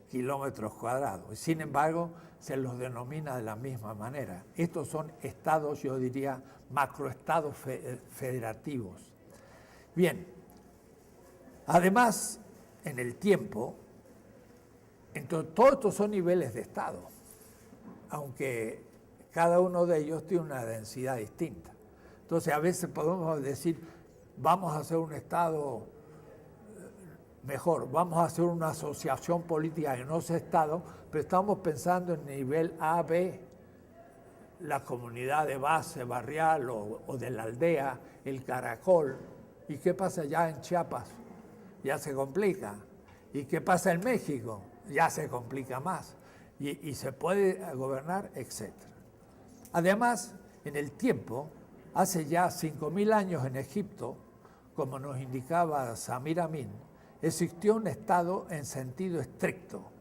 [SPEAKER 1] kilómetros cuadrados. Sin embargo, se los denomina de la misma manera. Estos son estados, yo diría, macroestados federativos. Bien, además, en el tiempo, entonces, todos estos son niveles de estado, aunque cada uno de ellos tiene una densidad distinta. Entonces, a veces podemos decir, vamos a hacer un estado mejor, vamos a hacer una asociación política que no sea estado, pero estamos pensando en nivel A, B, la comunidad de base barrial o de la aldea, el caracol. ¿Y qué pasa ya en Chiapas? Ya se complica. ¿Y qué pasa en México? Ya se complica más. Y se puede gobernar, etc. Además, en el tiempo, hace ya 5.000 años en Egipto, como nos indicaba Samir Amin, existió un Estado en sentido estricto,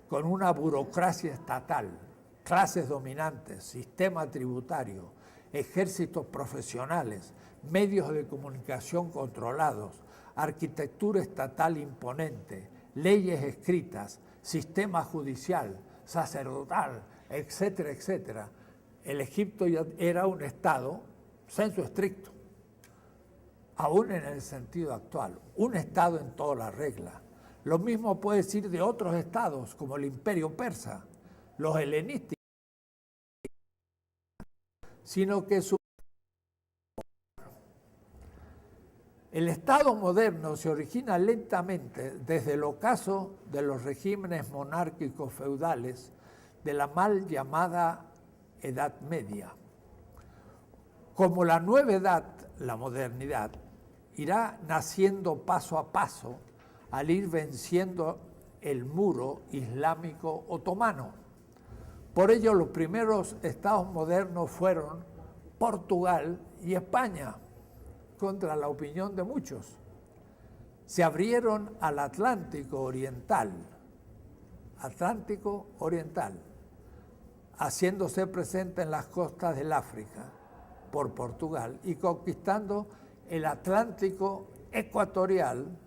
[SPEAKER 1] con una burocracia estatal, clases dominantes, sistema tributario, ejércitos profesionales, medios de comunicación controlados, arquitectura estatal imponente, leyes escritas, sistema judicial, sacerdotal, etcétera, etcétera. El Egipto ya era un Estado, sensu estricto, aún en el sentido actual, un Estado en toda la regla. Lo mismo puede decir de otros estados, como el Imperio Persa, los helenísticos, sino que el Estado moderno se origina lentamente desde el ocaso de los regímenes monárquicos feudales de la mal llamada Edad Media. Como la nueva edad, la modernidad, irá naciendo paso a paso al ir venciendo el muro islámico otomano. Por ello, los primeros estados modernos fueron Portugal y España, contra la opinión de muchos. Se abrieron al Atlántico Oriental, haciéndose presente en las costas del África por Portugal y conquistando el Atlántico ecuatorial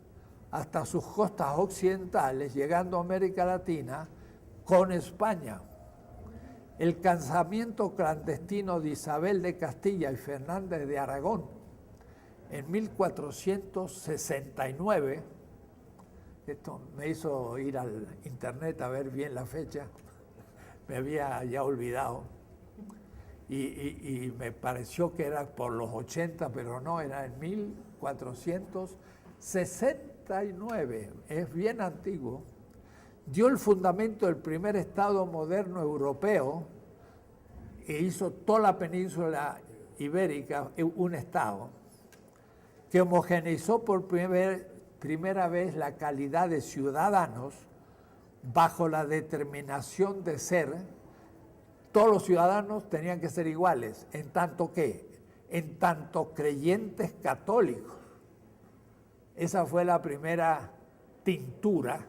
[SPEAKER 1] hasta sus costas occidentales, llegando a América Latina con España. El casamiento clandestino de Isabel de Castilla y Fernández de Aragón en 1469, esto me hizo ir al internet a ver bien la fecha, me había ya olvidado, y me pareció que era por los 80, pero no, era en 1469, es bien antiguo. Dio el fundamento del primer Estado moderno europeo e hizo toda la península ibérica un Estado que homogeneizó por primera vez la calidad de ciudadanos bajo la determinación de ser. Todos los ciudadanos tenían que ser iguales, en tanto creyentes católicos. Esa fue la primera tintura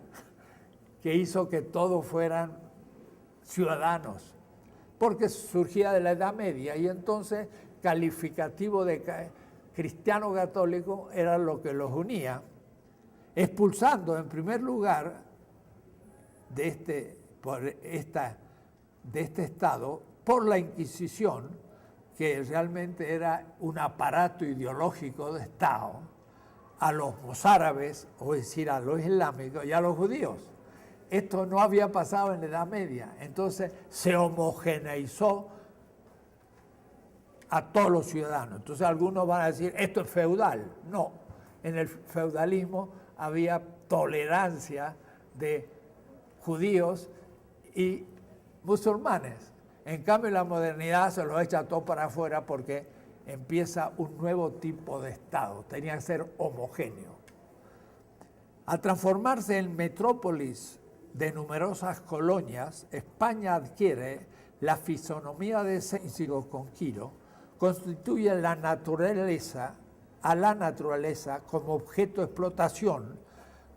[SPEAKER 1] que hizo que todos fueran ciudadanos, porque surgía de la Edad Media y entonces calificativo de cristiano católico era lo que los unía, expulsando en primer lugar de este Estado por la Inquisición, que realmente era un aparato ideológico de Estado, a los mozárabes, o decir, a los islámicos y a los judíos. Esto no había pasado en la Edad Media, entonces se homogeneizó a todos los ciudadanos. Entonces algunos van a decir, esto es feudal. No, en el feudalismo había tolerancia de judíos y musulmanes. En cambio, la modernidad se los echa todo para afuera porque empieza un nuevo tipo de Estado. Tenía que ser homogéneo. Al transformarse en metrópolis de numerosas colonias, España adquiere la fisonomía de Cícero con Quiro, constituye a la naturaleza como objeto de explotación,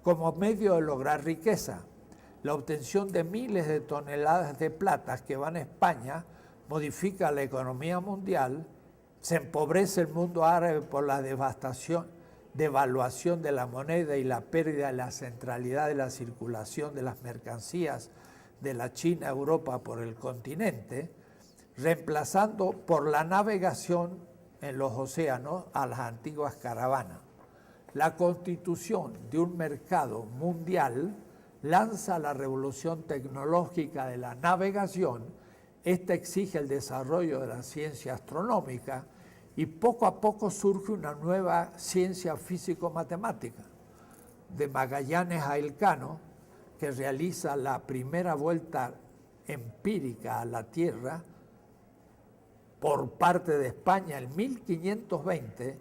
[SPEAKER 1] como medio de lograr riqueza. La obtención de miles de toneladas de plata que van a España modifica la economía mundial, se empobrece el mundo árabe por la devaluación de la moneda y la pérdida de la centralidad de la circulación de las mercancías de la China a Europa por el continente, reemplazando por la navegación en los océanos a las antiguas caravanas. La constitución de un mercado mundial lanza la revolución tecnológica de la navegación. Esta exige el desarrollo de la ciencia astronómica y poco a poco surge una nueva ciencia físico-matemática. De Magallanes a Elcano, que realiza la primera vuelta empírica a la Tierra por parte de España en 1520,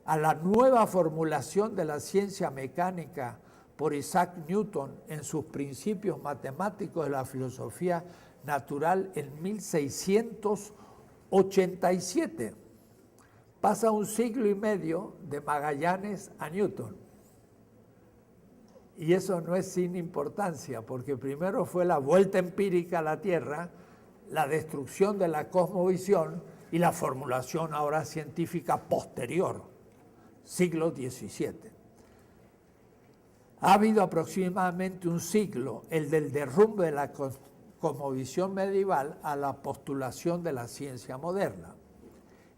[SPEAKER 1] a la nueva formulación de la ciencia mecánica por Isaac Newton en sus principios matemáticos de la filosofía natural en 1687. Pasa un siglo y medio de Magallanes a Newton. Y eso no es sin importancia, porque primero fue la vuelta empírica a la Tierra, la destrucción de la cosmovisión y la formulación ahora científica posterior, siglo XVII. Ha habido aproximadamente un siglo, el del derrumbe de la cosmovisión medieval a la postulación de la ciencia moderna.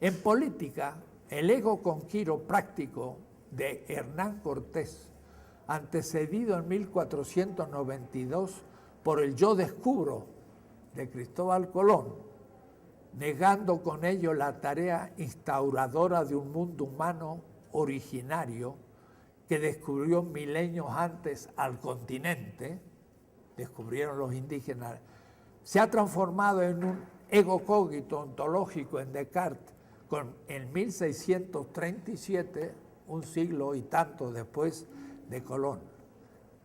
[SPEAKER 1] En política, el ego conquiro-práctico de Hernán Cortés, antecedido en 1492 por el yo descubro de Cristóbal Colón, negando con ello la tarea instauradora de un mundo humano originario que descubrió milenios antes al continente, descubrieron los indígenas, se ha transformado en un ego cogito ontológico en Descartes, en 1637, un siglo y tanto después de Colón.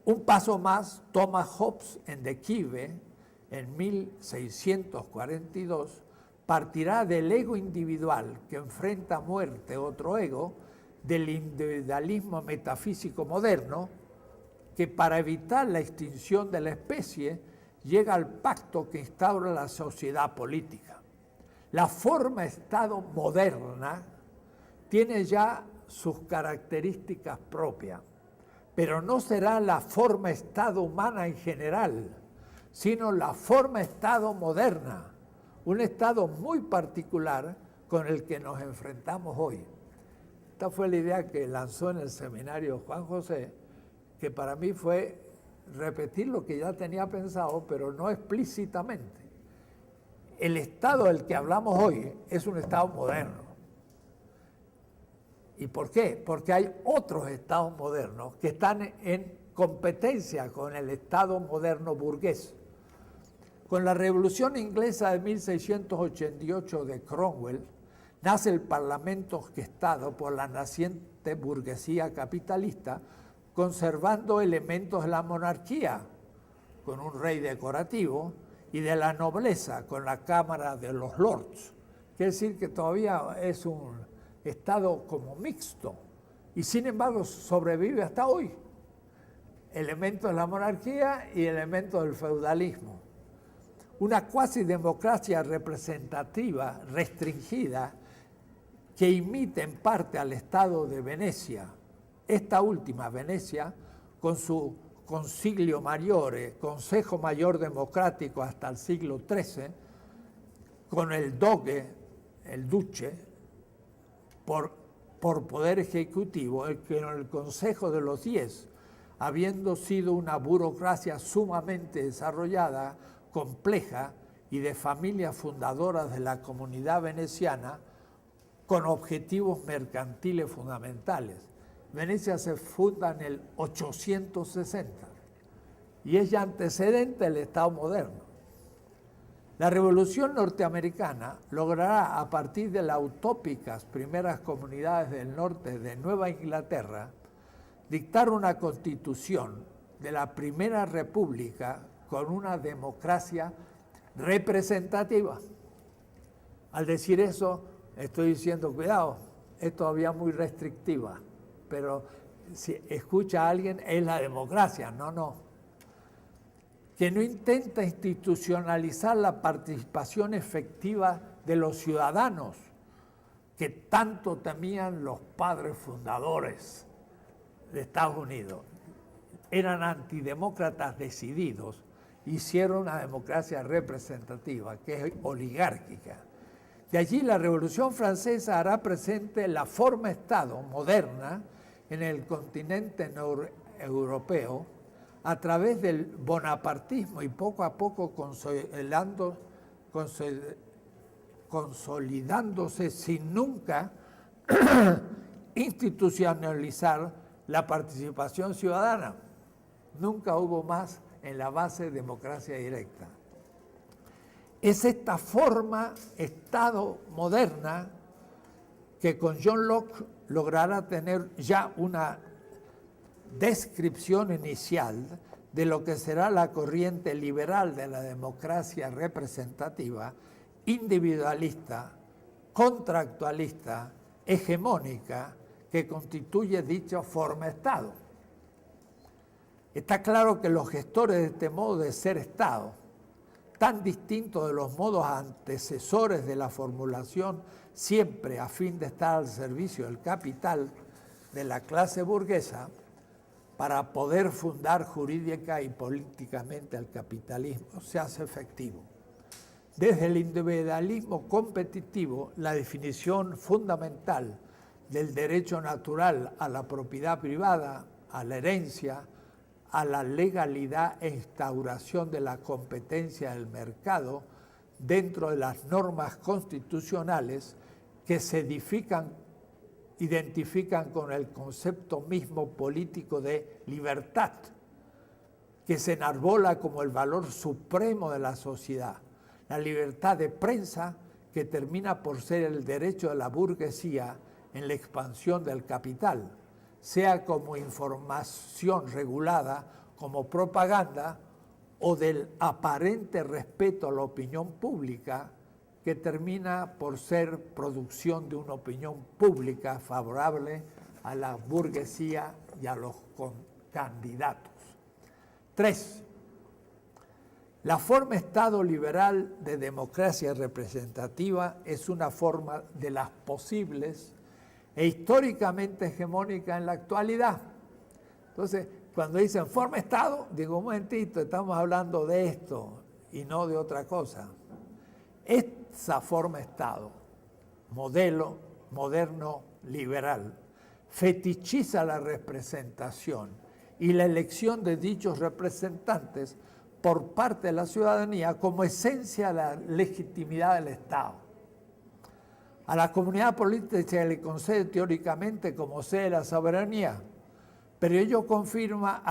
[SPEAKER 1] Un paso más, Thomas Hobbes en De Quive, en 1642, partirá del ego individual que enfrenta a muerte otro ego, del individualismo metafísico moderno, que para evitar la extinción de la especie llega al pacto que instaura la sociedad política. La forma Estado moderna tiene ya sus características propias, pero no será la forma Estado humana en general, sino la forma Estado moderna, un Estado muy particular con el que nos enfrentamos hoy. Esta fue la idea que lanzó en el seminario Juan José, que para mí fue repetir lo que ya tenía pensado, pero no explícitamente. El Estado del que hablamos hoy es un Estado moderno. ¿Y por qué? Porque hay otros Estados modernos que están en competencia con el Estado moderno burgués. Con la Revolución Inglesa de 1688 de Cromwell, nace el Parlamento orquestado por la naciente burguesía capitalista, conservando elementos de la monarquía, con un rey decorativo, y de la nobleza, con la Cámara de los Lords. Quiere decir que todavía es un Estado como mixto, y sin embargo sobrevive hasta hoy. Elementos de la monarquía y elementos del feudalismo. Una cuasi democracia representativa, restringida, que imita en parte al Estado de Venecia. Esta última, Venecia, con su Concilio Maggiore, Consejo Mayor Democrático hasta el siglo XIII, con el Doge, el Duce, por poder ejecutivo, el Consejo de los 10, habiendo sido una burocracia sumamente desarrollada, compleja y de familias fundadoras de la comunidad veneciana, con objetivos mercantiles fundamentales. Venecia se funda en el 860 y es ya antecedente del Estado moderno. La Revolución norteamericana logrará, a partir de las utópicas primeras comunidades del norte de Nueva Inglaterra, dictar una constitución de la Primera República con una democracia representativa. Al decir eso, estoy diciendo, cuidado, es todavía muy restrictiva, pero si escucha a alguien, es la democracia. No. Que no intenta institucionalizar la participación efectiva de los ciudadanos que tanto temían los padres fundadores de Estados Unidos. Eran antidemócratas decididos, hicieron una democracia representativa, que es oligárquica. De allí la Revolución Francesa hará presente la forma Estado moderna en el continente europeo a través del bonapartismo y poco a poco consolidándose sin nunca institucionalizar la participación ciudadana. Nunca hubo más en la base de democracia directa. Es esta forma Estado moderna que con John Locke logrará tener ya una descripción inicial de lo que será la corriente liberal de la democracia representativa, individualista, contractualista, hegemónica, que constituye dicha forma Estado. Está claro que los gestores de este modo de ser Estado, tan distinto de los modos antecesores de la formulación, siempre a fin de estar al servicio del capital de la clase burguesa, para poder fundar jurídica y políticamente al capitalismo, se hace efectivo. Desde el individualismo competitivo, la definición fundamental del derecho natural a la propiedad privada, a la herencia, a la legalidad e instauración de la competencia del mercado dentro de las normas constitucionales que se identifican con el concepto mismo político de libertad, que se enarbola como el valor supremo de la sociedad. La libertad de prensa, que termina por ser el derecho de la burguesía en la expansión del capital, sea como información regulada, como propaganda, o del aparente respeto a la opinión pública, que termina por ser producción de una opinión pública favorable a la burguesía y a los candidatos. 3. La forma Estado liberal de democracia representativa es una forma de las posibles e históricamente hegemónica en la actualidad. Entonces, cuando dicen forma Estado, digo, un momentito, estamos hablando de esto y no de otra cosa. Esa forma Estado, modelo moderno liberal, fetichiza la representación y la elección de dichos representantes por parte de la ciudadanía como esencia de la legitimidad del Estado. A la comunidad política se le concede teóricamente como sede la soberanía, pero ellos confirman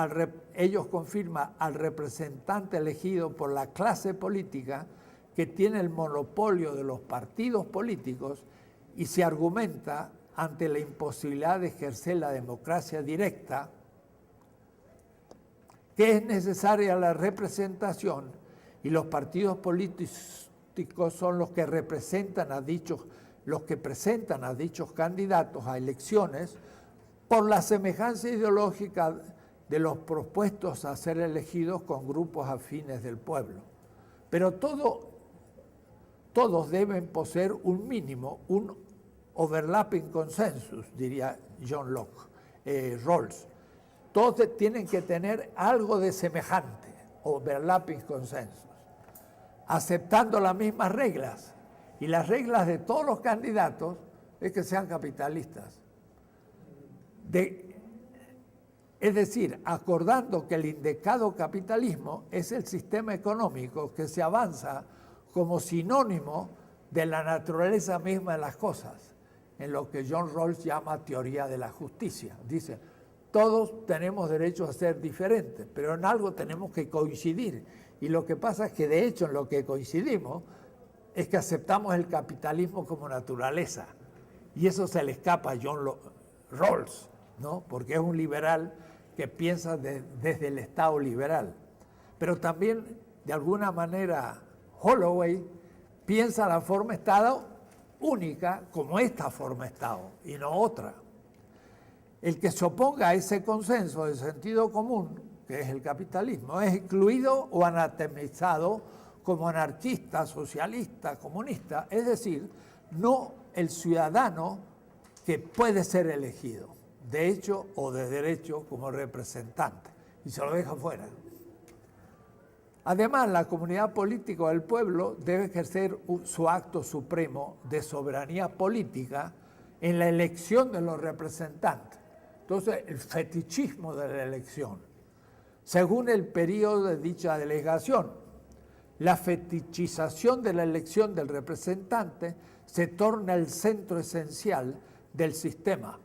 [SPEAKER 1] al representante elegido por la clase política que tiene el monopolio de los partidos políticos y se argumenta ante la imposibilidad de ejercer la democracia directa que es necesaria la representación y los partidos políticos son los que presentan a dichos candidatos a elecciones por la semejanza ideológica de los propuestos a ser elegidos con grupos afines del pueblo. Pero todos deben poseer un mínimo, un overlapping consensus, diría John Locke, Rawls. Todos tienen que tener algo de semejante, overlapping consensus, aceptando las mismas reglas. Y las reglas de todos los candidatos es que sean capitalistas. Es decir, acordando que el indicado capitalismo es el sistema económico que se avanza como sinónimo de la naturaleza misma de las cosas, en lo que John Rawls llama teoría de la justicia. Dice, todos tenemos derecho a ser diferentes, pero en algo tenemos que coincidir. Y lo que pasa es que de hecho en lo que coincidimos es que aceptamos el capitalismo como naturaleza. Y eso se le escapa a John Rawls, ¿no? Porque es un liberal que piensa desde el Estado liberal. Pero también, de alguna manera, Holloway piensa la forma Estado única como esta forma Estado y no otra. El que se oponga a ese consenso de sentido común, que es el capitalismo, es excluido o anatemizado como anarquista, socialista, comunista, es decir, no el ciudadano que puede ser elegido, de hecho o de derecho como representante, y se lo deja fuera. Además, la comunidad política del pueblo debe ejercer su acto supremo de soberanía política en la elección de los representantes. Entonces, el fetichismo de la elección, según el periodo de dicha delegación, la fetichización de la elección del representante se torna el centro esencial del sistema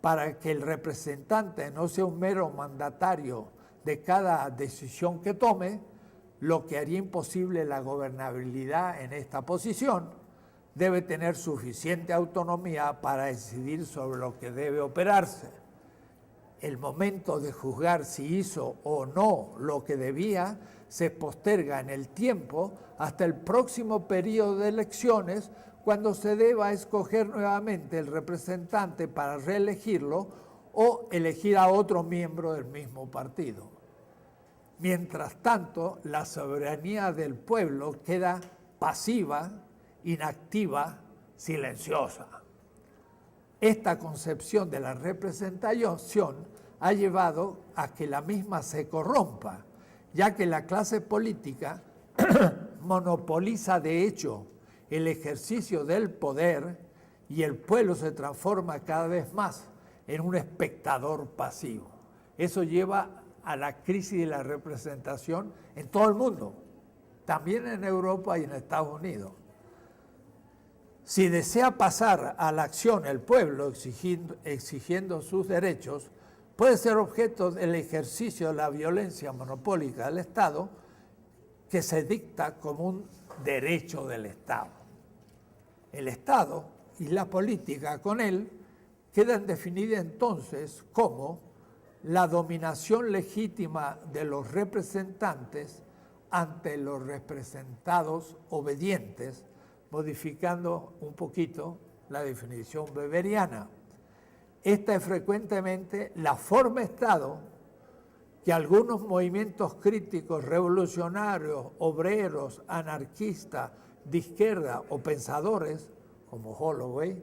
[SPEAKER 1] para que el representante no sea un mero mandatario de cada decisión que tome, lo que haría imposible la gobernabilidad en esta posición. Debe tener suficiente autonomía para decidir sobre lo que debe operarse. El momento de juzgar si hizo o no lo que debía se posterga en el tiempo hasta el próximo periodo de elecciones, cuando se deba escoger nuevamente el representante para reelegirlo o elegir a otro miembro del mismo partido. Mientras tanto, la soberanía del pueblo queda pasiva, inactiva, silenciosa. Esta concepción de la representación ha llevado a que la misma se corrompa, ya que la clase política monopoliza de hecho el ejercicio del poder y el pueblo se transforma cada vez más en un espectador pasivo. Eso lleva a la crisis de la representación en todo el mundo, también en Europa y en Estados Unidos. Si desea pasar a la acción el pueblo exigiendo sus derechos, puede ser objeto del ejercicio de la violencia monopólica del Estado, que se dicta como un derecho del Estado. El Estado y la política con él quedan definidas entonces como la dominación legítima de los representantes ante los representados obedientes, modificando un poquito la definición weberiana. Esta es frecuentemente la forma Estado que algunos movimientos críticos revolucionarios, obreros, anarquistas, de izquierda o pensadores, como Holloway,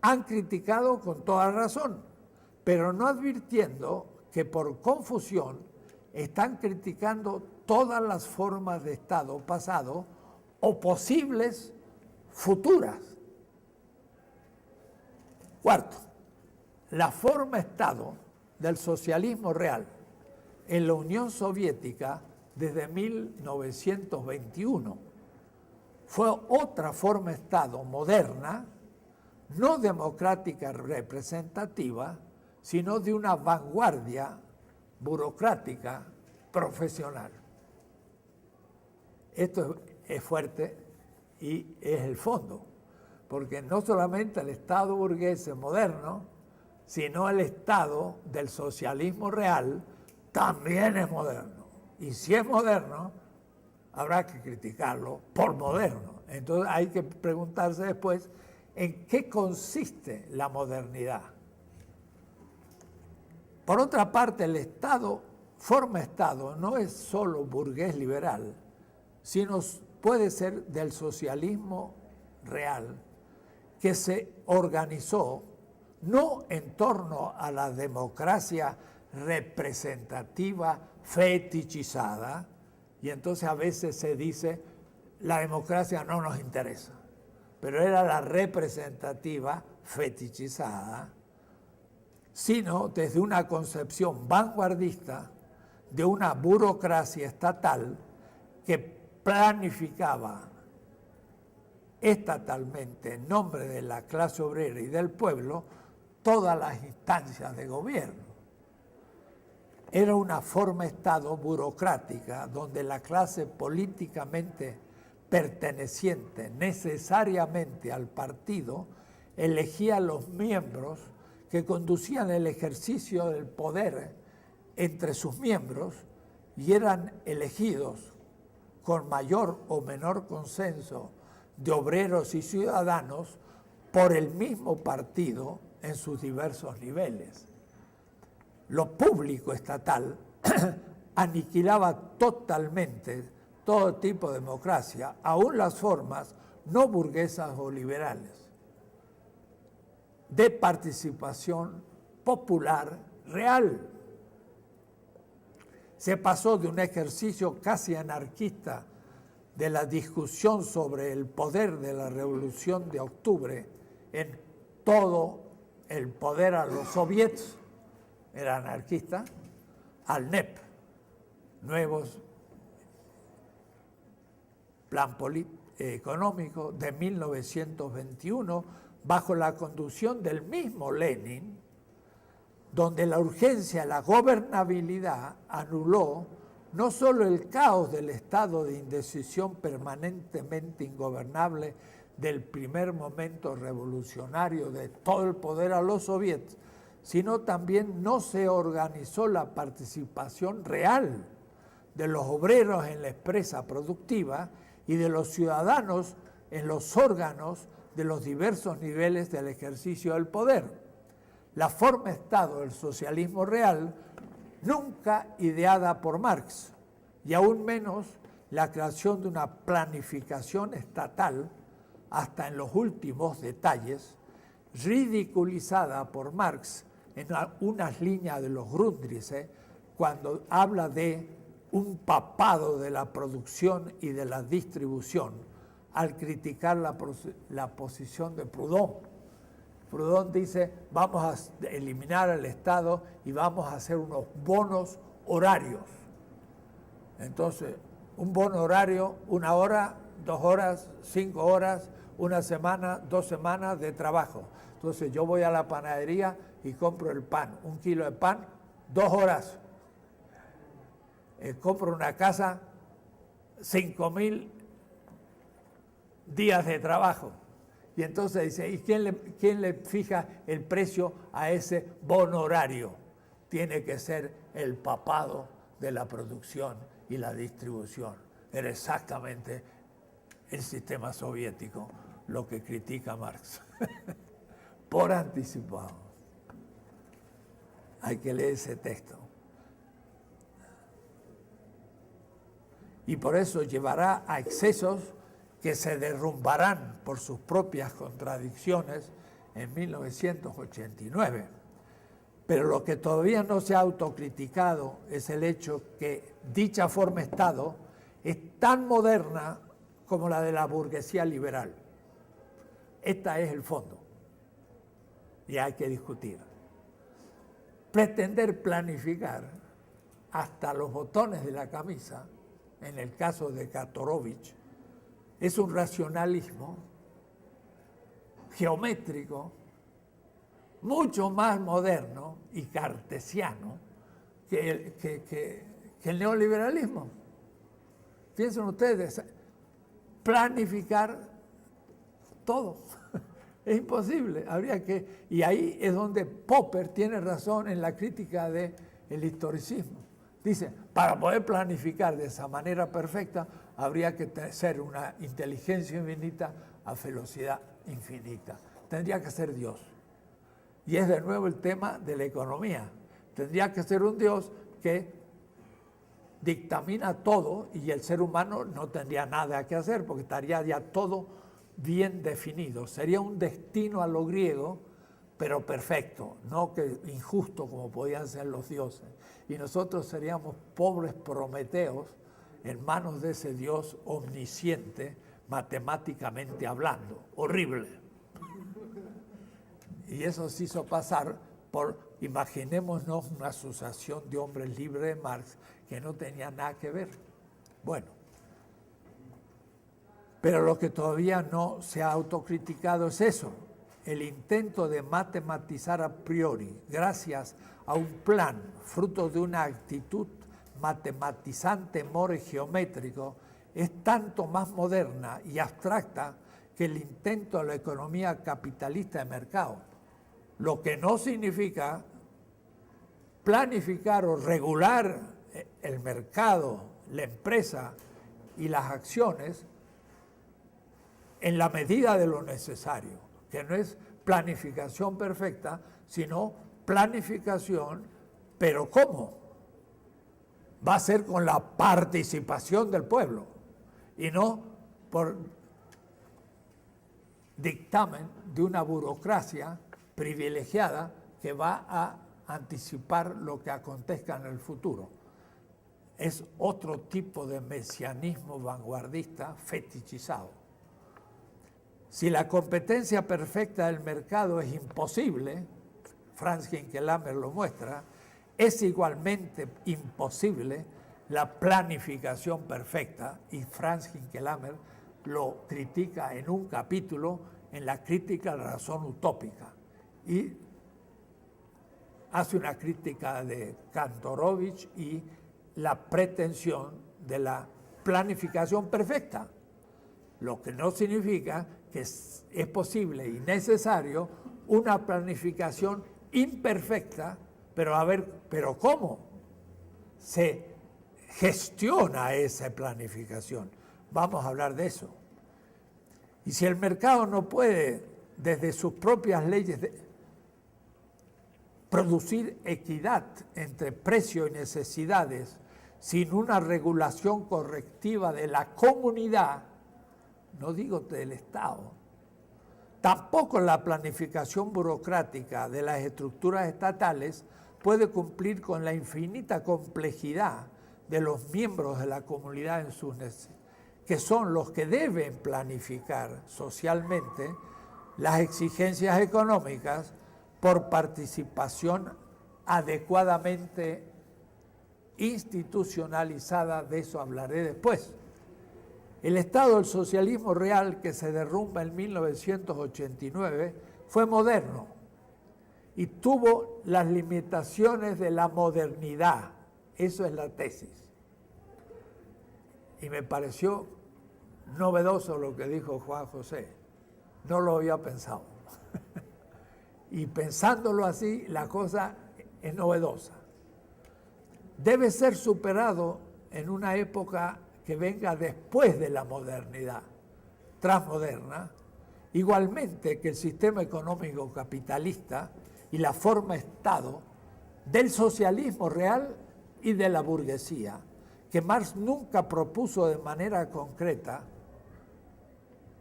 [SPEAKER 1] han criticado con toda razón, pero no advirtiendo que por confusión están criticando todas las formas de Estado pasado o posibles futuras. Cuarto, la forma Estado del socialismo real en la Unión Soviética desde 1921 fue otra forma Estado moderna, no democrática representativa, sino de una vanguardia burocrática profesional. Esto es fuerte y es el fondo, porque no solamente el Estado burgués es moderno, sino el Estado del socialismo real también es moderno. Y si es moderno, habrá que criticarlo por moderno. Entonces hay que preguntarse después en qué consiste la modernidad. Por otra parte, el Estado, forma Estado, no es solo burgués liberal, sino puede ser del socialismo real, que se organizó no en torno a la democracia representativa fetichizada, y entonces a veces se dice, la democracia no nos interesa, pero era la representativa fetichizada, sino desde una concepción vanguardista de una burocracia estatal que planificaba estatalmente en nombre de la clase obrera y del pueblo todas las instancias de gobierno. Era una forma Estado burocrática donde la clase políticamente perteneciente necesariamente al partido elegía los miembros que conducían el ejercicio del poder entre sus miembros y eran elegidos con mayor o menor consenso de obreros y ciudadanos por el mismo partido en sus diversos niveles. Lo público estatal aniquilaba totalmente todo tipo de democracia, aún las formas no burguesas o liberales, de participación popular real. Se pasó de un ejercicio casi anarquista de la discusión sobre el poder de la Revolución de Octubre en todo el poder a los soviets, era anarquista, al NEP, nuevos plan económico de 1921, bajo la conducción del mismo Lenin, donde la urgencia, la gobernabilidad anuló no solo el caos del estado de indecisión permanentemente ingobernable del primer momento revolucionario de todo el poder a los soviets, sino también no se organizó la participación real de los obreros en la empresa productiva y de los ciudadanos en los órganos de los diversos niveles del ejercicio del poder. La forma Estado del socialismo real, nunca ideada por Marx, y aún menos la creación de una planificación estatal, hasta en los últimos detalles, ridiculizada por Marx en unas líneas de los Grundrisse, cuando habla de un papado de la producción y de la distribución, al criticar la posición de Proudhon. Proudhon dice, vamos a eliminar el Estado y vamos a hacer unos bonos horarios. Entonces, un bono horario, 1 hora, 2 horas, 5 horas, 1 semana, 2 semanas de trabajo. Entonces, yo voy a la panadería y compro el pan, 1 kilo de pan, 2 horas. Compro una casa, 5.000 días de trabajo. Y entonces dice, ¿y quién le fija el precio a ese bono horario? Tiene que ser el papado de la producción y la distribución. Era exactamente el sistema soviético lo que critica Marx. Por anticipado. Hay que leer ese texto. Y por eso llevará a excesos que se derrumbarán por sus propias contradicciones en 1989. Pero lo que todavía no se ha autocriticado es el hecho que dicha forma de Estado es tan moderna como la de la burguesía liberal. Este es el fondo y hay que discutir. Pretender planificar hasta los botones de la camisa, en el caso de Kantorovich, es un racionalismo geométrico mucho más moderno y cartesiano que el neoliberalismo. Piensen ustedes, planificar todo. Es imposible, habría que... Y ahí es donde Popper tiene razón en la crítica del historicismo. Dice, para poder planificar de esa manera perfecta, habría que ser una inteligencia infinita a velocidad infinita. Tendría que ser Dios. Y es de nuevo el tema de la economía. Tendría que ser un Dios que dictamina todo y el ser humano no tendría nada que hacer porque estaría ya todo bien definido. Sería un destino a lo griego, pero perfecto, no que injusto como podían ser los dioses. Y nosotros seríamos pobres prometeos en manos de ese Dios omnisciente, matemáticamente hablando. Horrible. Y eso se hizo pasar por, imaginémonos, una asociación de hombres libres de Marx que no tenía nada que ver. Bueno, pero lo que todavía no se ha autocriticado es eso, el intento de matematizar a priori, gracias a un plan, fruto de una actitud matematizante, more geométrico, es tanto más moderna y abstracta que el intento de la economía capitalista de mercado, lo que no significa planificar o regular el mercado, la empresa y las acciones en la medida de lo necesario, que no es planificación perfecta, sino planificación, pero ¿cómo? Va a ser con la participación del pueblo y no por dictamen de una burocracia privilegiada que va a anticipar lo que acontezca en el futuro. Es otro tipo de mesianismo vanguardista fetichizado. Si la competencia perfecta del mercado es imposible, Franz Hinckelhammer lo muestra, es igualmente imposible la planificación perfecta, y Franz Hinckelhammer lo critica en un capítulo en la crítica a la razón utópica, y hace una crítica de Kantorovich y la pretensión de la planificación perfecta, lo que no significa que es posible y necesario una planificación imperfecta, pero a ver, ¿pero cómo se gestiona esa planificación? Vamos a hablar de eso. Y si el mercado no puede, desde sus propias leyes, producir equidad entre precio y necesidades, sin una regulación correctiva de la comunidad, no digo del Estado, tampoco la planificación burocrática de las estructuras estatales puede cumplir con la infinita complejidad de los miembros de la comunidad en sus necesidades, que son los que deben planificar socialmente las exigencias económicas por participación adecuadamente institucionalizada. De eso hablaré después. El estado del socialismo real que se derrumba en 1989 fue moderno y tuvo las limitaciones de la modernidad. Eso es la tesis. Y me pareció novedoso lo que dijo Juan José. No lo había pensado. Y pensándolo así, la cosa es novedosa. Debe ser superado en una época que venga después de la modernidad, transmoderna, igualmente que el sistema económico capitalista y la forma Estado del socialismo real y de la burguesía, que Marx nunca propuso de manera concreta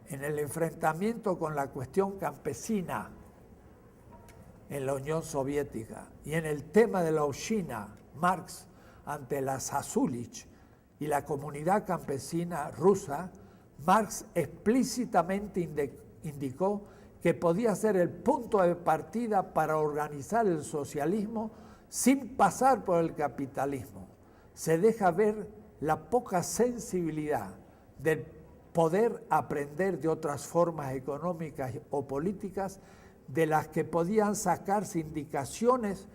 [SPEAKER 1] en el enfrentamiento con la cuestión campesina, en la Unión Soviética. Y en el tema de la Ovchina, Marx, ante la Sasulich y la comunidad campesina rusa, Marx explícitamente indicó que podía ser el punto de partida para organizar el socialismo sin pasar por el capitalismo. Se deja ver la poca sensibilidad del poder aprender de otras formas económicas o políticas de las que podían sacarse indicaciones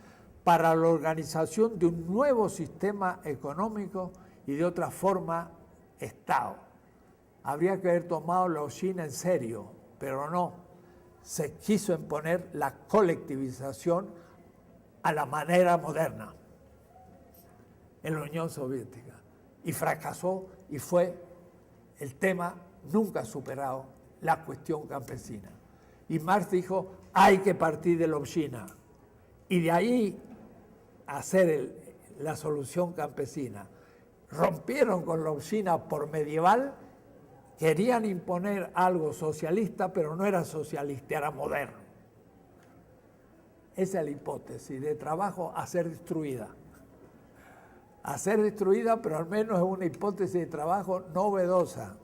[SPEAKER 1] para la organización de un nuevo sistema económico y de otra forma Estado. Habría que haber tomado la Ovchina en serio, pero no. Se quiso imponer la colectivización a la manera moderna en la Unión Soviética y fracasó y fue el tema nunca superado, la cuestión campesina. Y Marx dijo, hay que partir de la Ovchina y de ahí hacer la solución campesina. Rompieron con la Ovchina por medieval, querían imponer algo socialista, pero no era socialista, era moderno. Esa es la hipótesis de trabajo a ser destruida. A ser destruida, pero al menos es una hipótesis de trabajo novedosa.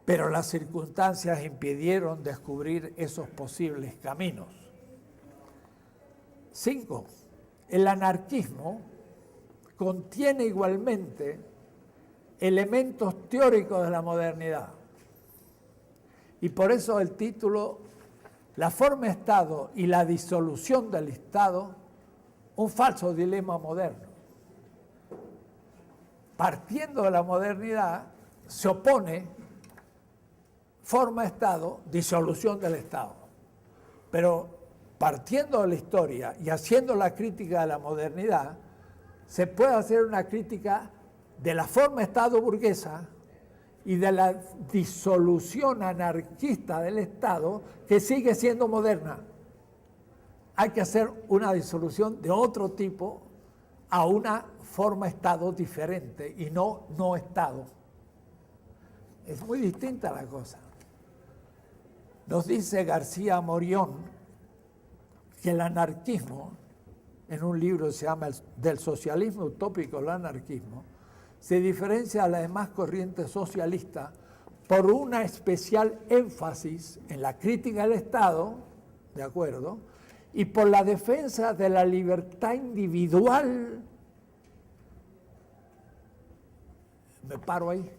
[SPEAKER 1] Pero las circunstancias impidieron descubrir esos posibles caminos. 5. El anarquismo contiene igualmente elementos teóricos de la modernidad. Y por eso el título, La forma Estado y la disolución del Estado, un falso dilema moderno. Partiendo de la modernidad, se opone forma Estado, disolución del Estado. Pero partiendo de la historia y haciendo la crítica de la modernidad, se puede hacer una crítica de la forma Estado burguesa y de la disolución anarquista del Estado que sigue siendo moderna. Hay que hacer una disolución de otro tipo a una forma Estado diferente y no Estado. Es muy distinta la cosa. Nos dice García Morión que el anarquismo, en un libro que se llama Del socialismo utópico al anarquismo, se diferencia de las demás corrientes socialistas por una especial énfasis en la crítica del Estado, ¿de acuerdo?, y por la defensa de la libertad individual. Me paro ahí.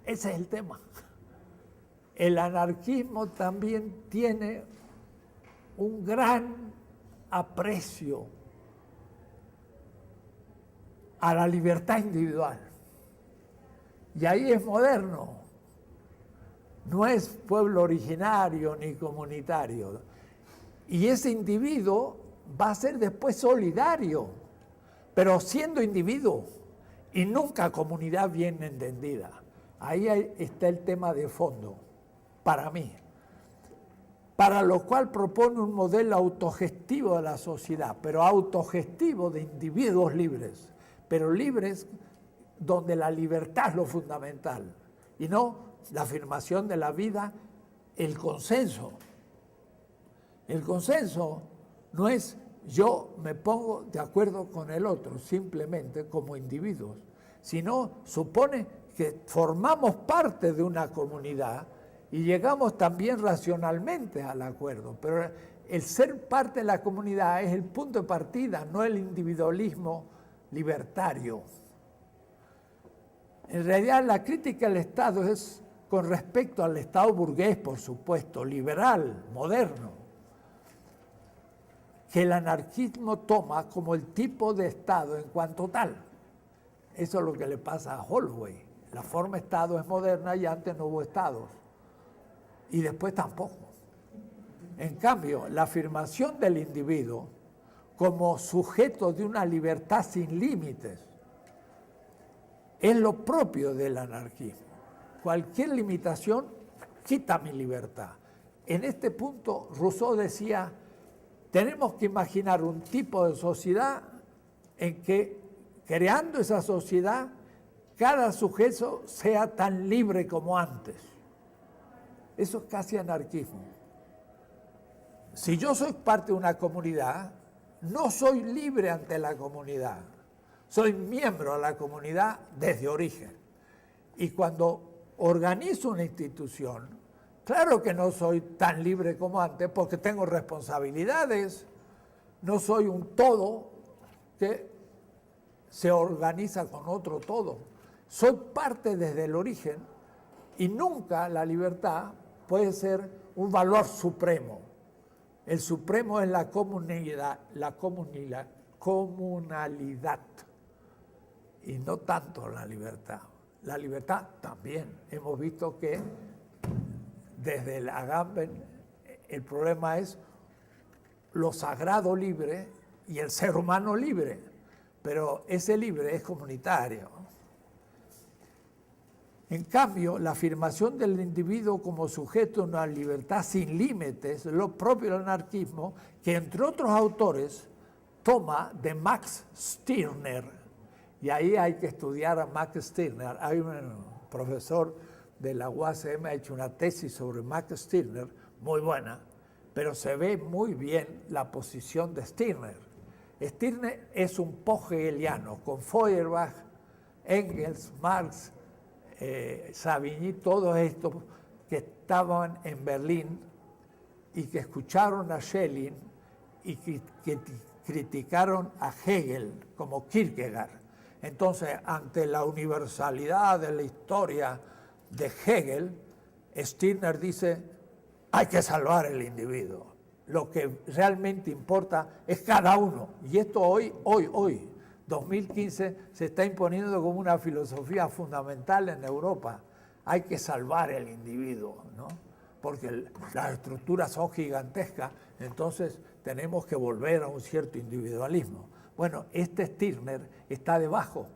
[SPEAKER 1] Ese es el tema. El anarquismo también tiene un gran aprecio a la libertad individual. Y ahí es moderno. No es pueblo originario ni comunitario. Y ese individuo va a ser después solidario, pero siendo individuo y nunca comunidad bien entendida. Ahí está el tema de fondo, para mí. Para lo cual propone un modelo autogestivo de la sociedad, pero autogestivo de individuos libres, pero libres donde la libertad es lo fundamental, y no la afirmación de la vida, el consenso. El consenso no es yo me pongo de acuerdo con el otro, simplemente como individuos, sino supone que formamos parte de una comunidad y llegamos también racionalmente al acuerdo, pero el ser parte de la comunidad es el punto de partida, no el individualismo libertario. En realidad la crítica al Estado es con respecto al Estado burgués, por supuesto, liberal, moderno, que el anarquismo toma como el tipo de Estado en cuanto tal. Eso es lo que le pasa a Holloway. La forma Estado es moderna y antes no hubo Estados. Y después tampoco. En cambio, la afirmación del individuo como sujeto de una libertad sin límites es lo propio del anarquismo. Cualquier limitación quita mi libertad. En este punto, Rousseau decía, tenemos que imaginar un tipo de sociedad en que, creando esa sociedad, cada sujeto sea tan libre como antes. Eso es casi anarquismo. si yo soy parte de una comunidad, no soy libre ante la comunidad. Soy miembro de la comunidad desde origen. Y cuando organizo una institución, claro que no soy tan libre como antes porque tengo responsabilidades. No soy un todo que se organiza con otro todo. Soy parte desde el origen y nunca la libertad puede ser un valor supremo. El supremo es la comunidad, comunalidad y no tanto la libertad. La libertad también. Hemos visto que desde el Agamben el problema es lo sagrado libre y el ser humano libre, pero ese libre es comunitario. En cambio, la afirmación del individuo como sujeto de una libertad sin límites, lo propio del anarquismo, que entre otros autores toma de Max Stirner, y ahí hay que estudiar a Max Stirner. Hay un profesor de la UACM ha hecho una tesis sobre Max Stirner, muy buena, pero se ve muy bien la posición de Stirner. Stirner es un post-hegeliano, con Feuerbach, Engels, Marx, Savigny, todos estos que estaban en Berlín y que escucharon a Schelling y que criticaron a Hegel como Kierkegaard. Entonces, ante la universalidad de la historia de Hegel, Stirner dice, hay que salvar el individuo. Lo que realmente importa es cada uno. Y esto hoy, 2015, se está imponiendo como una filosofía fundamental en Europa. Hay que salvar el individuo, ¿no? Porque las estructuras son gigantescas, entonces tenemos que volver a un cierto individualismo. Bueno, este Stirner está debajo,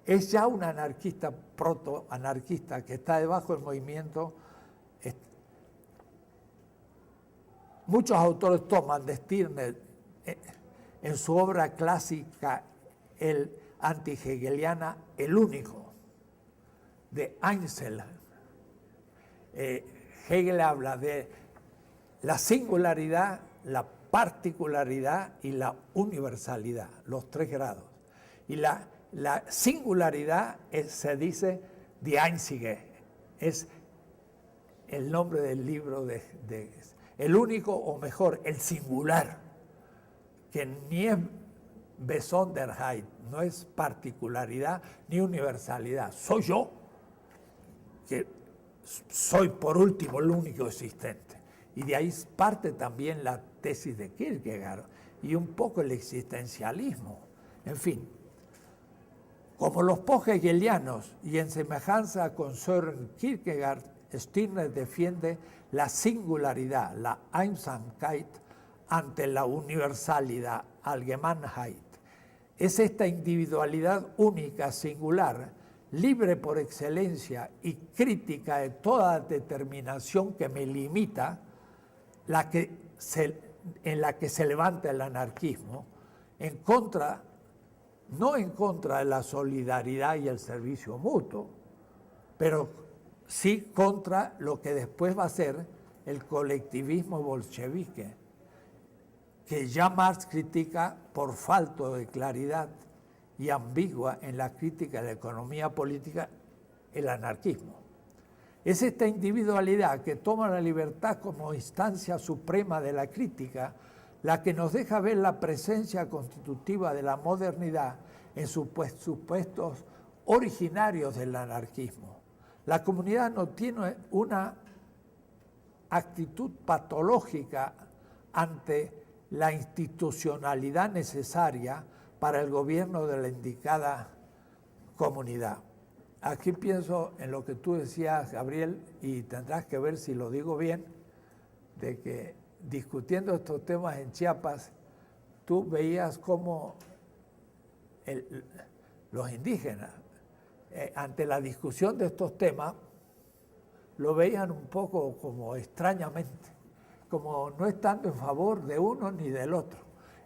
[SPEAKER 1] es ya un anarquista, proto-anarquista, que está debajo del movimiento. Muchos autores toman de Stirner en su obra clásica, el anti-hegeliana, el único, de Einzel. Hegel habla de la singularidad, la particularidad y la universalidad, los 3 grados. Y la singularidad se dice die Einzige, es el nombre del libro de el único, o mejor, el singular, que ni es Besonderheit, no es particularidad ni universalidad. Soy yo, que soy por último el único existente. Y de ahí parte también la tesis de Kierkegaard y un poco el existencialismo. En fin, como los post-hegelianos y en semejanza con Søren Kierkegaard, Stirner defiende la singularidad, la Einsamkeit, ante la universalidad, Allgemeinheit. Es esta individualidad única, singular, libre por excelencia y crítica de toda determinación que me limita, en la que se levanta el anarquismo, no en contra de la solidaridad y el servicio mutuo, pero sí contra lo que después va a ser el colectivismo bolchevique, que ya Marx critica por falta de claridad y ambigua en la crítica de la economía política, el anarquismo. Es esta individualidad que toma la libertad como instancia suprema de la crítica la que nos deja ver la presencia constitutiva de la modernidad en sus supuestos originarios del anarquismo. La comunidad no tiene una actitud patológica ante la institucionalidad necesaria para el gobierno de la indicada comunidad. Aquí pienso en lo que tú decías, Gabriel, y tendrás que ver si lo digo bien, de que discutiendo estos temas en Chiapas, tú veías cómo los indígenas, ante la discusión de estos temas, lo veían un poco como extrañamente, como no estando en favor de uno ni del otro.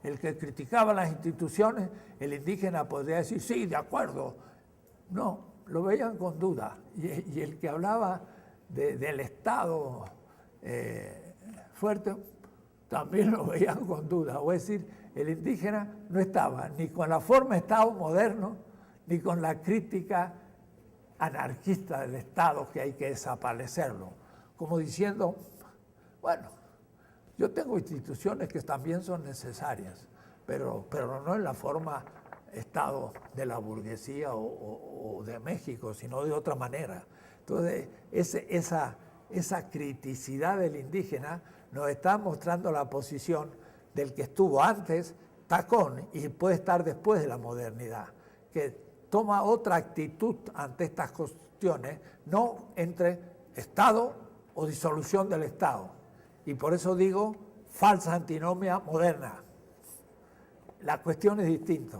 [SPEAKER 1] El que criticaba las instituciones, el indígena podría decir, sí, de acuerdo. No, lo veían con duda. Y el que hablaba del Estado fuerte, también lo veían con duda. O es decir, el indígena no estaba ni con la forma de Estado moderno, ni con la crítica anarquista del Estado que hay que desaparecerlo. Como diciendo, bueno, yo tengo instituciones que también son necesarias, pero no en la forma Estado de la burguesía o de México, sino de otra manera. Entonces, esa criticidad del indígena nos está mostrando la posición del que estuvo antes, tacón, y puede estar después de la modernidad, que toma otra actitud ante estas cuestiones, no entre Estado o disolución del Estado. Y por eso digo, falsa antinomia moderna. La cuestión es distinta.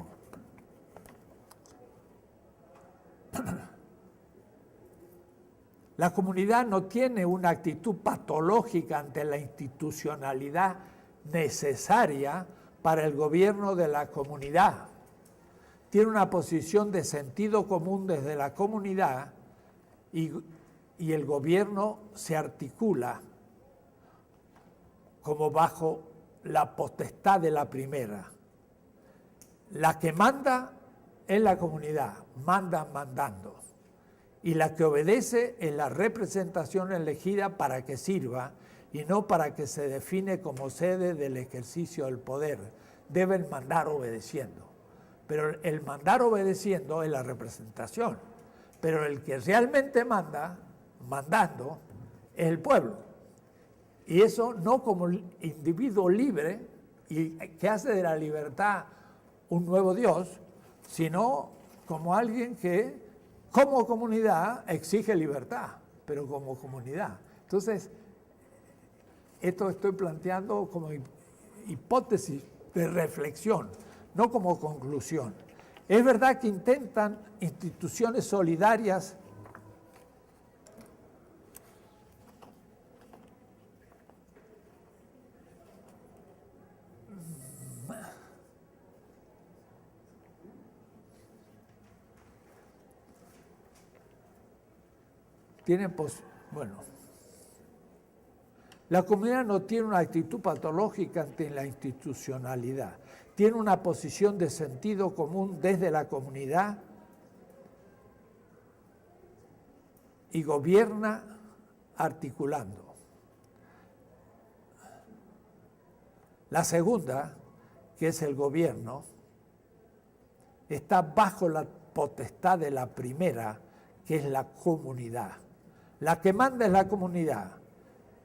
[SPEAKER 1] La comunidad no tiene una actitud patológica ante la institucionalidad necesaria para el gobierno de la comunidad. Tiene una posición de sentido común desde la comunidad y el gobierno se articula como bajo la potestad de la primera. La que manda es la comunidad, manda mandando. Y la que obedece es la representación elegida para que sirva y no para que se define como sede del ejercicio del poder. Deben mandar obedeciendo. Pero el mandar obedeciendo es la representación. Pero el que realmente manda, mandando, es el pueblo. Y eso no como individuo libre y que hace de la libertad un nuevo Dios, sino como alguien que como comunidad exige libertad, pero como comunidad. Entonces, esto estoy planteando como hipótesis de reflexión, no como conclusión. Es verdad que intentan instituciones solidarias bueno, la comunidad no tiene una actitud patológica ante la institucionalidad, tiene una posición de sentido común desde la comunidad y gobierna articulando. La segunda, que es el gobierno, está bajo la potestad de la primera, que es la comunidad. La que manda es la comunidad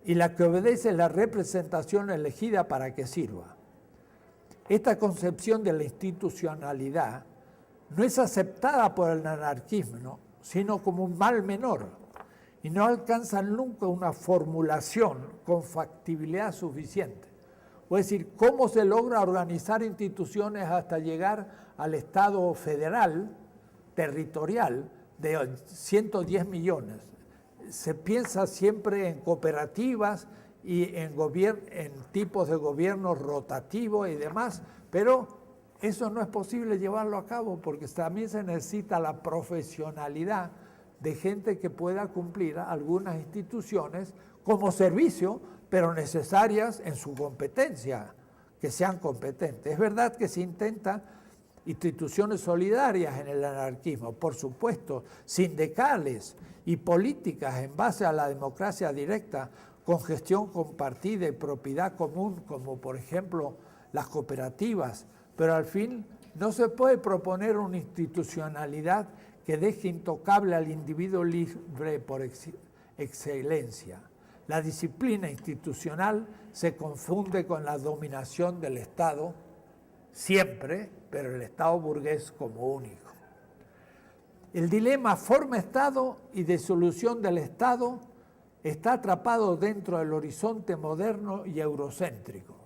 [SPEAKER 1] y la que obedece es la representación elegida para que sirva. Esta concepción de la institucionalidad no es aceptada por el anarquismo, sino como un mal menor y no alcanza nunca una formulación con factibilidad suficiente. Es decir, ¿cómo se logra organizar instituciones hasta llegar al Estado federal, territorial, de 110 millones? Se piensa siempre en cooperativas y en tipos de gobierno rotativo y demás, pero eso no es posible llevarlo a cabo porque también se necesita la profesionalidad de gente que pueda cumplir algunas instituciones como servicio, pero necesarias en su competencia, que sean competentes. Es verdad que se intenta instituciones solidarias en el anarquismo, por supuesto, sindicales y políticas en base a la democracia directa, con gestión compartida y propiedad común, como por ejemplo las cooperativas, pero al fin no se puede proponer una institucionalidad que deje intocable al individuo libre por excelencia. La disciplina institucional se confunde con la dominación del Estado, siempre, pero el Estado burgués como único. El dilema forma-Estado y disolución del Estado está atrapado dentro del horizonte moderno y eurocéntrico.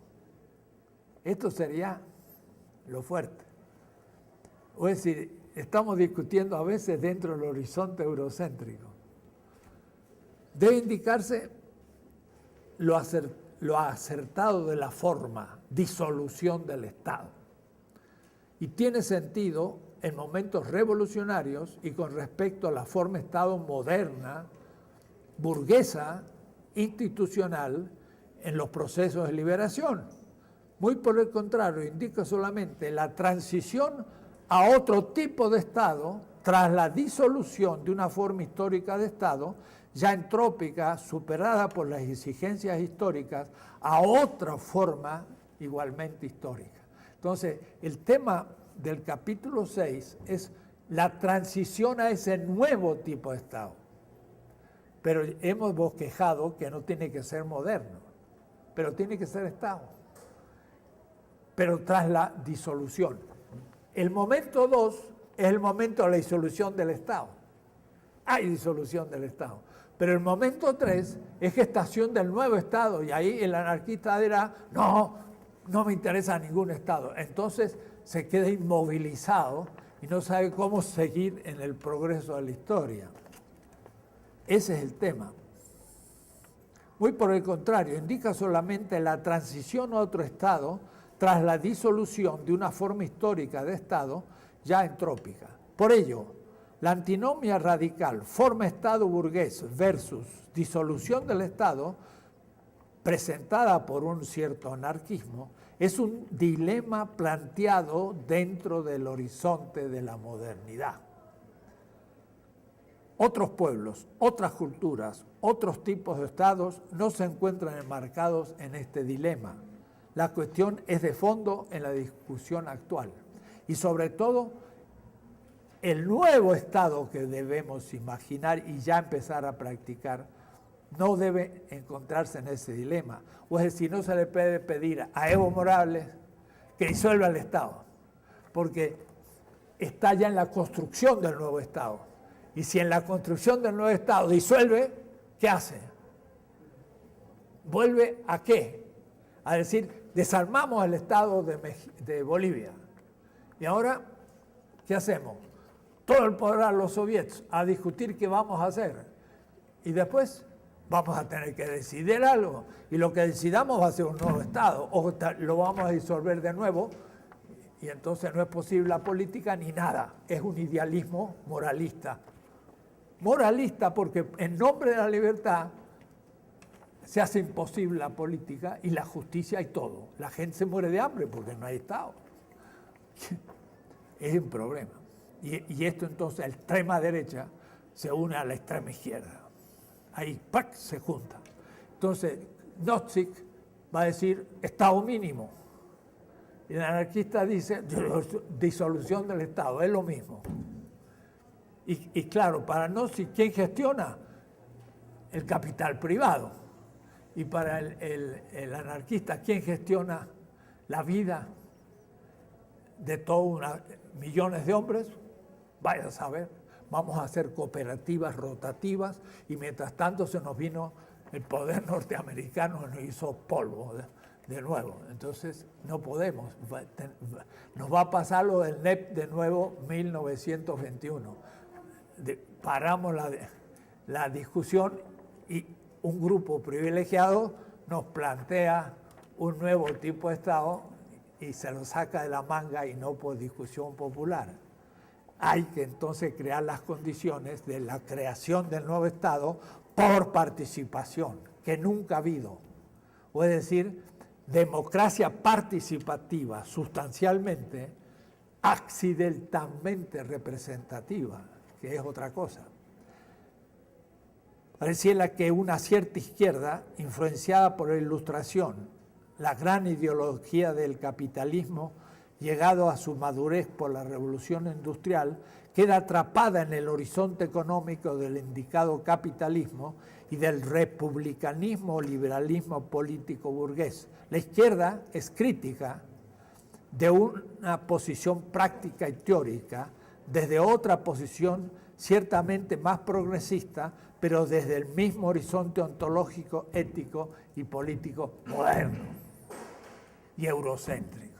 [SPEAKER 1] Esto sería lo fuerte. Es decir, estamos discutiendo a veces dentro del horizonte eurocéntrico. Debe indicarse lo acertado de la forma, disolución del Estado. Y tiene sentido en momentos revolucionarios y con respecto a la forma de Estado moderna, burguesa, institucional, en los procesos de liberación. Muy por el contrario, indica solamente la transición a otro tipo de Estado tras la disolución de una forma histórica de Estado, ya entrópica, superada por las exigencias históricas, a otra forma igualmente histórica. Entonces, el tema del capítulo 6 es la transición a ese nuevo tipo de Estado. Pero hemos bosquejado que no tiene que ser moderno, pero tiene que ser Estado. Pero tras la disolución. El momento 2 es el momento de la disolución del Estado. Hay disolución del Estado. Pero el momento 3 es gestación del nuevo Estado, y ahí el anarquista dirá, no me interesa ningún Estado. Entonces se queda inmovilizado y no sabe cómo seguir en el progreso de la historia. Ese es el tema. Muy por el contrario, indica solamente la transición a otro Estado tras la disolución de una forma histórica de Estado ya entrópica. Por ello, la antinomia radical, forma Estado burgués versus disolución del Estado, presentada por un cierto anarquismo, es un dilema planteado dentro del horizonte de la modernidad. Otros pueblos, otras culturas, otros tipos de estados no se encuentran enmarcados en este dilema. La cuestión es de fondo en la discusión actual. Y sobre todo, el nuevo estado que debemos imaginar y ya empezar a practicar no debe encontrarse en ese dilema. O es decir, no se le puede pedir a Evo Morales que disuelva el Estado, porque está ya en la construcción del nuevo Estado. Y si en la construcción del nuevo Estado disuelve, ¿qué hace? ¿Vuelve a qué? A decir, desarmamos el Estado de Bolivia. Y ahora, ¿qué hacemos? Todo el poder a los soviets a discutir qué vamos a hacer. Y después vamos a tener que decidir algo. Y lo que decidamos va a ser un nuevo Estado. O lo vamos a disolver de nuevo. Y entonces no es posible la política ni nada. Es un idealismo moralista. Moralista porque en nombre de la libertad se hace imposible la política y la justicia y todo. La gente se muere de hambre porque no hay Estado. Es un problema. Y esto entonces, la extrema derecha se une a la extrema izquierda. Ahí, ¡pac!, se junta. Entonces, Nozick va a decir Estado mínimo. Y el anarquista dice disolución del Estado, es lo mismo. Y claro, para Nozick, ¿quién gestiona? El capital privado. Y para el anarquista, ¿quién gestiona la vida de todos millones de hombres? Vaya a saber, vamos a hacer cooperativas rotativas y mientras tanto se nos vino el poder norteamericano y nos hizo polvo de nuevo. Entonces no podemos, nos va a pasar lo del NEP de nuevo 1921. Paramos la discusión y un grupo privilegiado nos plantea un nuevo tipo de Estado y se lo saca de la manga y no por discusión popular. Hay que entonces crear las condiciones de la creación del nuevo Estado por participación, que nunca ha habido. O es decir, democracia participativa, sustancialmente, accidentalmente representativa, que es otra cosa. Pareciera que una cierta izquierda, influenciada por la Ilustración, la gran ideología del capitalismo, llegado a su madurez por la revolución industrial, queda atrapada en el horizonte económico del indicado capitalismo y del republicanismo o liberalismo político burgués. La izquierda es crítica de una posición práctica y teórica, desde otra posición ciertamente más progresista, pero desde el mismo horizonte ontológico, ético y político moderno y eurocéntrico.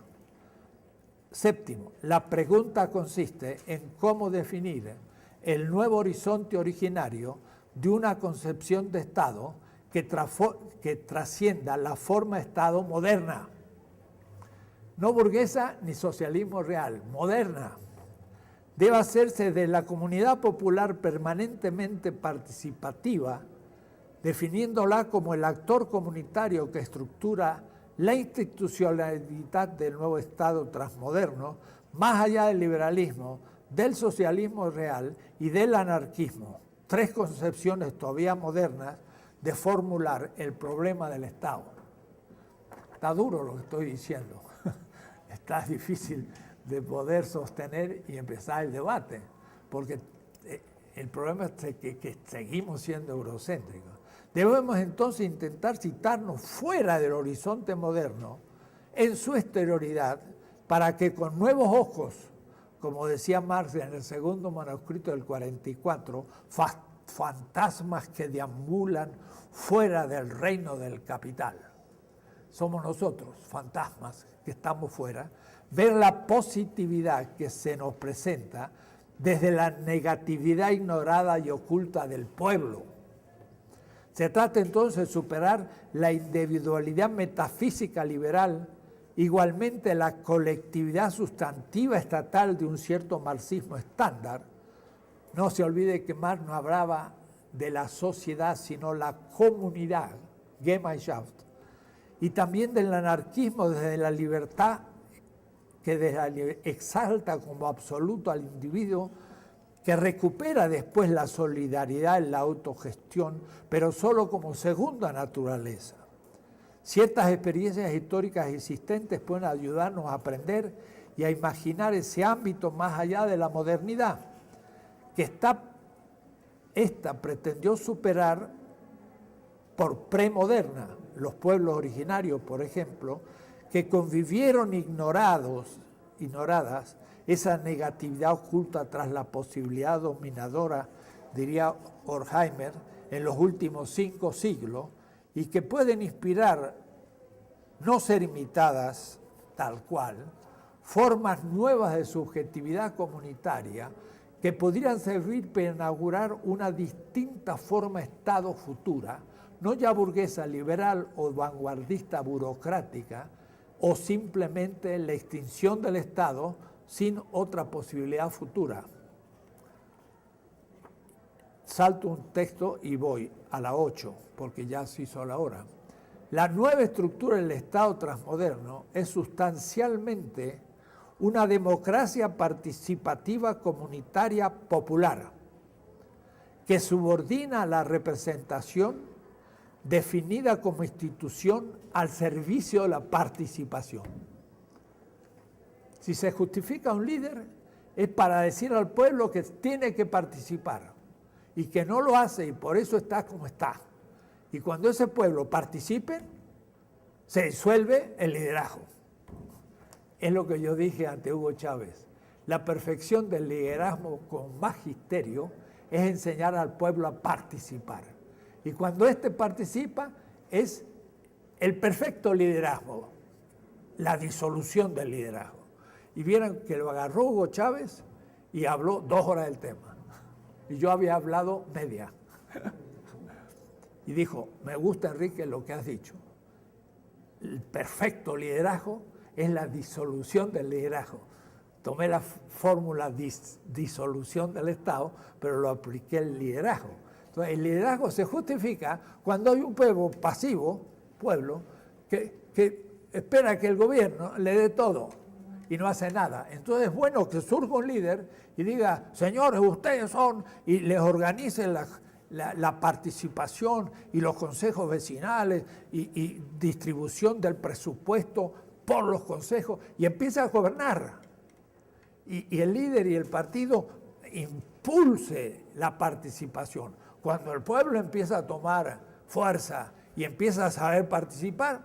[SPEAKER 1] Séptimo, la pregunta consiste en cómo definir el nuevo horizonte originario de una concepción de Estado que trascienda la forma de Estado moderna. No burguesa ni socialismo real, moderna. Debe hacerse de la comunidad popular permanentemente participativa, definiéndola como el actor comunitario que estructura la institucionalidad del nuevo Estado transmoderno, más allá del liberalismo, del socialismo real y del anarquismo, tres concepciones todavía modernas de formular el problema del Estado. Está duro lo que estoy diciendo, está difícil de poder sostener y empezar el debate, porque el problema es que seguimos siendo eurocéntricos. Debemos entonces intentar citarnos fuera del horizonte moderno, en su exterioridad, para que con nuevos ojos, como decía Marx en el segundo manuscrito del 44, fantasmas que deambulan fuera del reino del capital. Somos nosotros, fantasmas que estamos fuera, ver la positividad que se nos presenta desde la negatividad ignorada y oculta del pueblo. Se trata entonces de superar la individualidad metafísica liberal, igualmente la colectividad sustantiva estatal de un cierto marxismo estándar. No se olvide que Marx no hablaba de la sociedad, sino la comunidad, Gemeinschaft, y también del anarquismo desde la libertad que exalta como absoluto al individuo, que recupera después la solidaridad en la autogestión, pero solo como segunda naturaleza. Ciertas experiencias históricas existentes pueden ayudarnos a aprender y a imaginar ese ámbito más allá de la modernidad, que esta pretendió superar por premoderna. Los pueblos originarios, por ejemplo, que convivieron ignoradas esa negatividad oculta tras la posibilidad dominadora, diría Horkheimer, en los últimos 5 siglos, y que pueden inspirar, no ser imitadas tal cual, formas nuevas de subjetividad comunitaria que podrían servir para inaugurar una distinta forma de Estado futura, no ya burguesa, liberal o vanguardista burocrática, o simplemente la extinción del Estado sin otra posibilidad futura. Salto un texto y voy a la 8, porque ya se hizo la hora. La nueva estructura del Estado transmoderno es sustancialmente una democracia participativa comunitaria popular, que subordina la representación definida como institución al servicio de la participación. Si se justifica un líder, es para decir al pueblo que tiene que participar y que no lo hace y por eso está como está. Y cuando ese pueblo participe, se disuelve el liderazgo. Es lo que yo dije ante Hugo Chávez. La perfección del liderazgo con magisterio es enseñar al pueblo a participar. Y cuando éste participa, es el perfecto liderazgo, la disolución del liderazgo. Y vieron que lo agarró Hugo Chávez y habló 2 horas del tema. Y yo había hablado media. Y dijo, me gusta, Enrique, lo que has dicho. El perfecto liderazgo es la disolución del liderazgo. Tomé la fórmula disolución del Estado, pero lo apliqué al liderazgo. Entonces, el liderazgo se justifica cuando hay un pueblo pasivo, que espera que el gobierno le dé todo y no hace nada. Entonces es bueno que surja un líder y diga, señores, ustedes son, y les organice la participación y los consejos vecinales y distribución del presupuesto por los consejos y empieza a gobernar. Y el líder y el partido impulse la participación. Cuando el pueblo empieza a tomar fuerza y empieza a saber participar,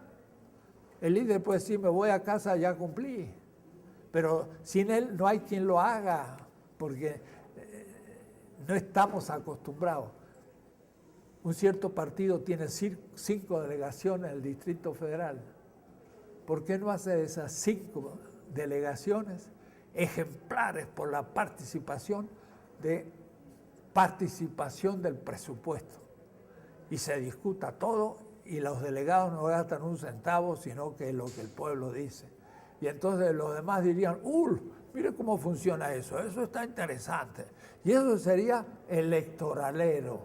[SPEAKER 1] el líder puede decir, me voy a casa, ya cumplí. Pero sin él no hay quien lo haga, porque no estamos acostumbrados. Un cierto partido tiene 5 delegaciones en el Distrito Federal. ¿Por qué no hace esas 5 delegaciones ejemplares por la participación del presupuesto? Y se discuta todo y los delegados no gastan un centavo, sino que es lo que el pueblo dice. Y entonces los demás dirían, mire cómo funciona eso está interesante. Y eso sería electoralero.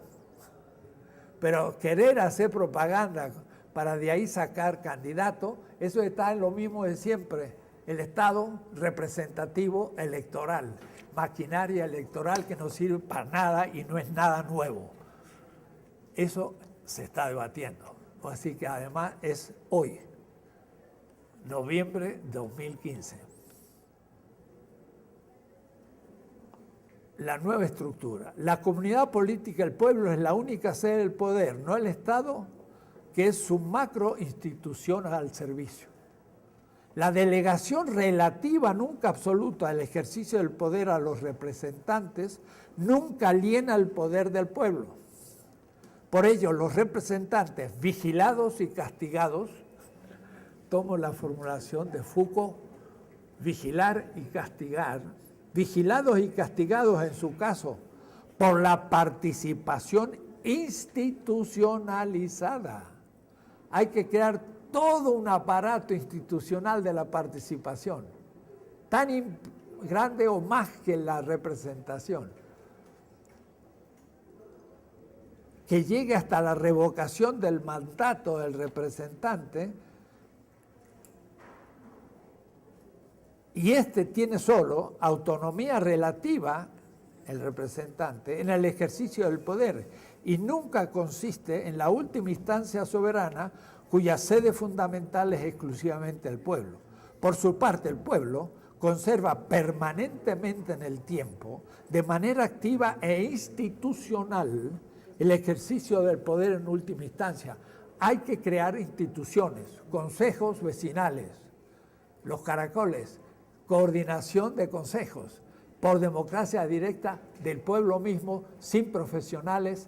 [SPEAKER 1] Pero querer hacer propaganda para de ahí sacar candidatos, eso está en lo mismo de siempre. El Estado representativo electoral, maquinaria electoral que no sirve para nada y no es nada nuevo. Eso se está debatiendo. Así que además es hoy, noviembre de 2015. La nueva estructura. La comunidad política, el pueblo, es la única sede del poder, no el Estado, que es su macro institución al servicio. La delegación relativa, nunca absoluta, del ejercicio del poder a los representantes, nunca aliena el poder del pueblo. Por ello, los representantes vigilados y castigados, tomo la formulación de Foucault, vigilar y castigar, vigilados y castigados en su caso por la participación institucionalizada. Hay que crear todo un aparato institucional de la participación, tan grande o más que la representación, que llegue hasta la revocación del mandato del representante, y tiene solo autonomía relativa, el representante, en el ejercicio del poder, y nunca consiste en la última instancia soberana cuya sede fundamental es exclusivamente el pueblo. Por su parte, el pueblo conserva permanentemente en el tiempo, de manera activa e institucional, el ejercicio del poder en última instancia. Hay que crear instituciones, consejos vecinales, los caracoles, coordinación de consejos, por democracia directa del pueblo mismo, sin profesionales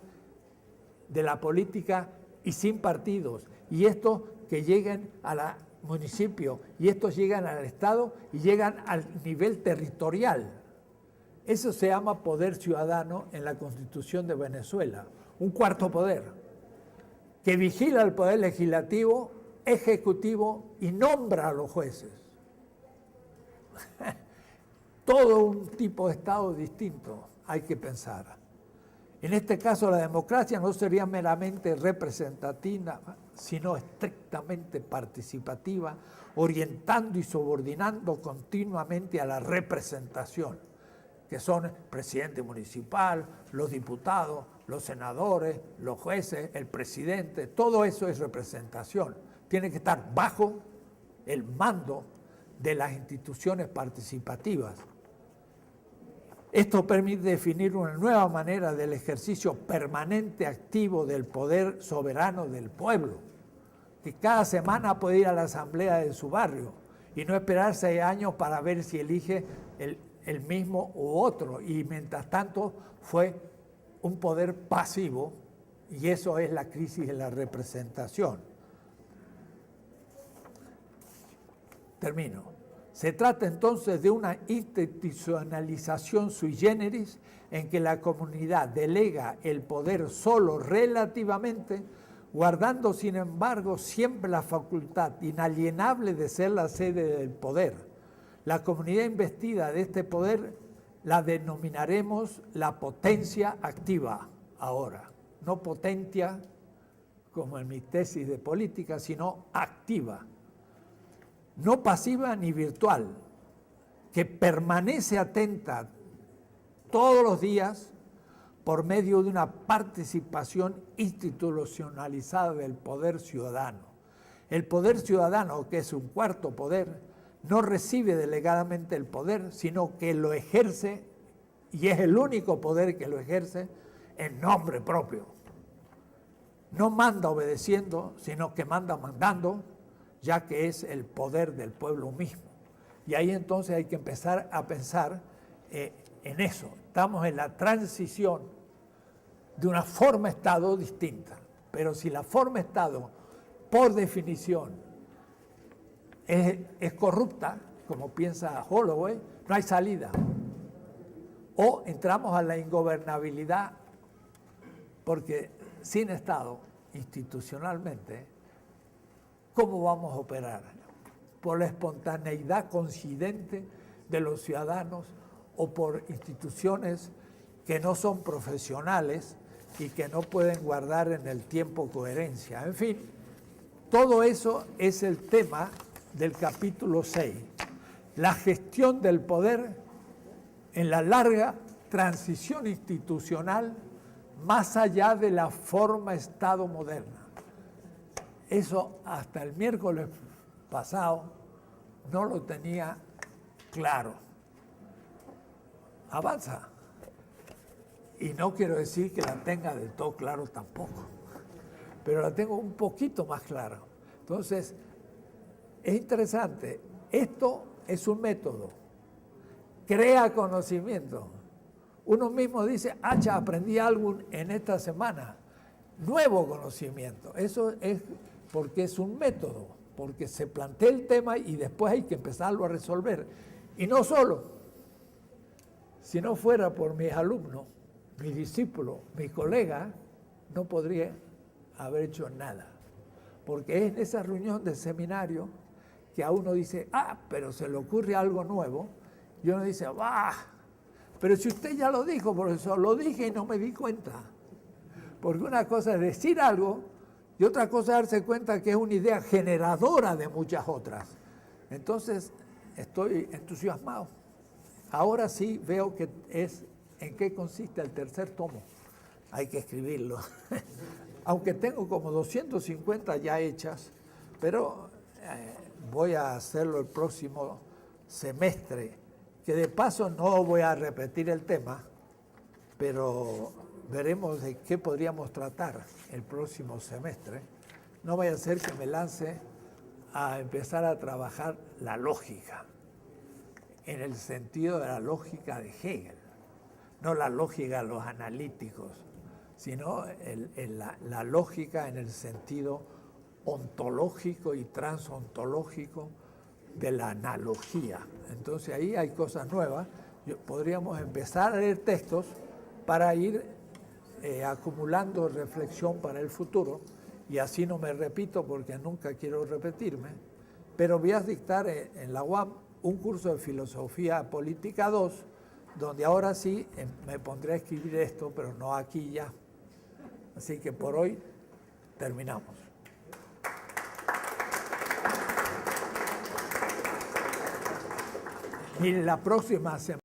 [SPEAKER 1] de la política y sin partidos. Y estos que lleguen al municipio, y estos llegan al Estado y llegan al nivel territorial. Eso se llama poder ciudadano en la Constitución de Venezuela. Un cuarto poder que vigila el poder legislativo, ejecutivo y nombra a los jueces. Todo un tipo de Estado distinto hay que pensar. En este caso, la democracia no sería meramente representativa, sino estrictamente participativa, orientando y subordinando continuamente a la representación, que son el presidente municipal, los diputados, los senadores, los jueces, el presidente. Todo eso es representación. Tiene que estar bajo el mando de las instituciones participativas. Esto permite definir una nueva manera del ejercicio permanente activo del poder soberano del pueblo, que cada semana puede ir a la asamblea de su barrio y no esperar 6 años para ver si elige el mismo u otro, y mientras tanto fue un poder pasivo, y eso es la crisis de la representación. Termino. Se trata entonces de una institucionalización sui generis en que la comunidad delega el poder solo relativamente, guardando sin embargo siempre la facultad inalienable de ser la sede del poder. La comunidad investida de este poder la denominaremos la potencia activa ahora, no potentia como en mi tesis de política, sino activa. No pasiva ni virtual, que permanece atenta todos los días por medio de una participación institucionalizada del poder ciudadano. El poder ciudadano, que es un cuarto poder, no recibe delegadamente el poder, sino que lo ejerce, y es el único poder que lo ejerce, en nombre propio. No manda obedeciendo, sino que manda mandando, ya que es el poder del pueblo mismo. Y ahí entonces hay que empezar a pensar en eso. Estamos en la transición de una forma Estado distinta, pero si la forma Estado, por definición, es corrupta, como piensa Holloway, no hay salida. O entramos a la ingobernabilidad, porque sin Estado, institucionalmente, ¿cómo vamos a operar? ¿Por la espontaneidad coincidente de los ciudadanos o por instituciones que no son profesionales, y que no pueden guardar en el tiempo coherencia. En fin, todo eso es el tema del capítulo 6, la gestión del poder en la larga transición institucional más allá de la forma Estado moderna. Eso hasta el miércoles pasado no lo tenía claro. Avanza. Y no quiero decir que la tenga del todo claro tampoco, pero la tengo un poquito más clara. Entonces, es interesante. Esto es un método. Crea conocimiento. Uno mismo dice, aprendí algo en esta semana. Nuevo conocimiento. Eso es porque es un método, porque se plantea el tema y después hay que empezarlo a resolver. Y no solo, si no fuera por mis alumnos, mis discípulos, mis colegas, no podría haber hecho nada. Porque es en esa reunión de seminario que a uno dice, pero se le ocurre algo nuevo, y uno dice, pero si usted ya lo dijo, profesor, lo dije y no me di cuenta. Porque una cosa es decir algo y otra cosa es darse cuenta que es una idea generadora de muchas otras. Entonces, estoy entusiasmado. Ahora sí veo que es en qué consiste el tercer tomo. Hay que escribirlo. Aunque tengo como 250 ya hechas, pero voy a hacerlo el próximo semestre, que de paso no voy a repetir el tema, pero veremos de qué podríamos tratar el próximo semestre. No vaya a ser que me lance a empezar a trabajar la lógica, en el sentido de la lógica de Hegel, no la lógica de los analíticos, sino la lógica en el sentido ontológico y transontológico de la analogía. Entonces ahí hay cosas nuevas. Podríamos empezar a leer textos para ir acumulando reflexión para el futuro, y así no me repito porque nunca quiero repetirme, pero voy a dictar en la UAM un curso de Filosofía Política 2, donde ahora sí me pondré a escribir esto, pero no aquí ya. Así que por hoy terminamos. Y la próxima semana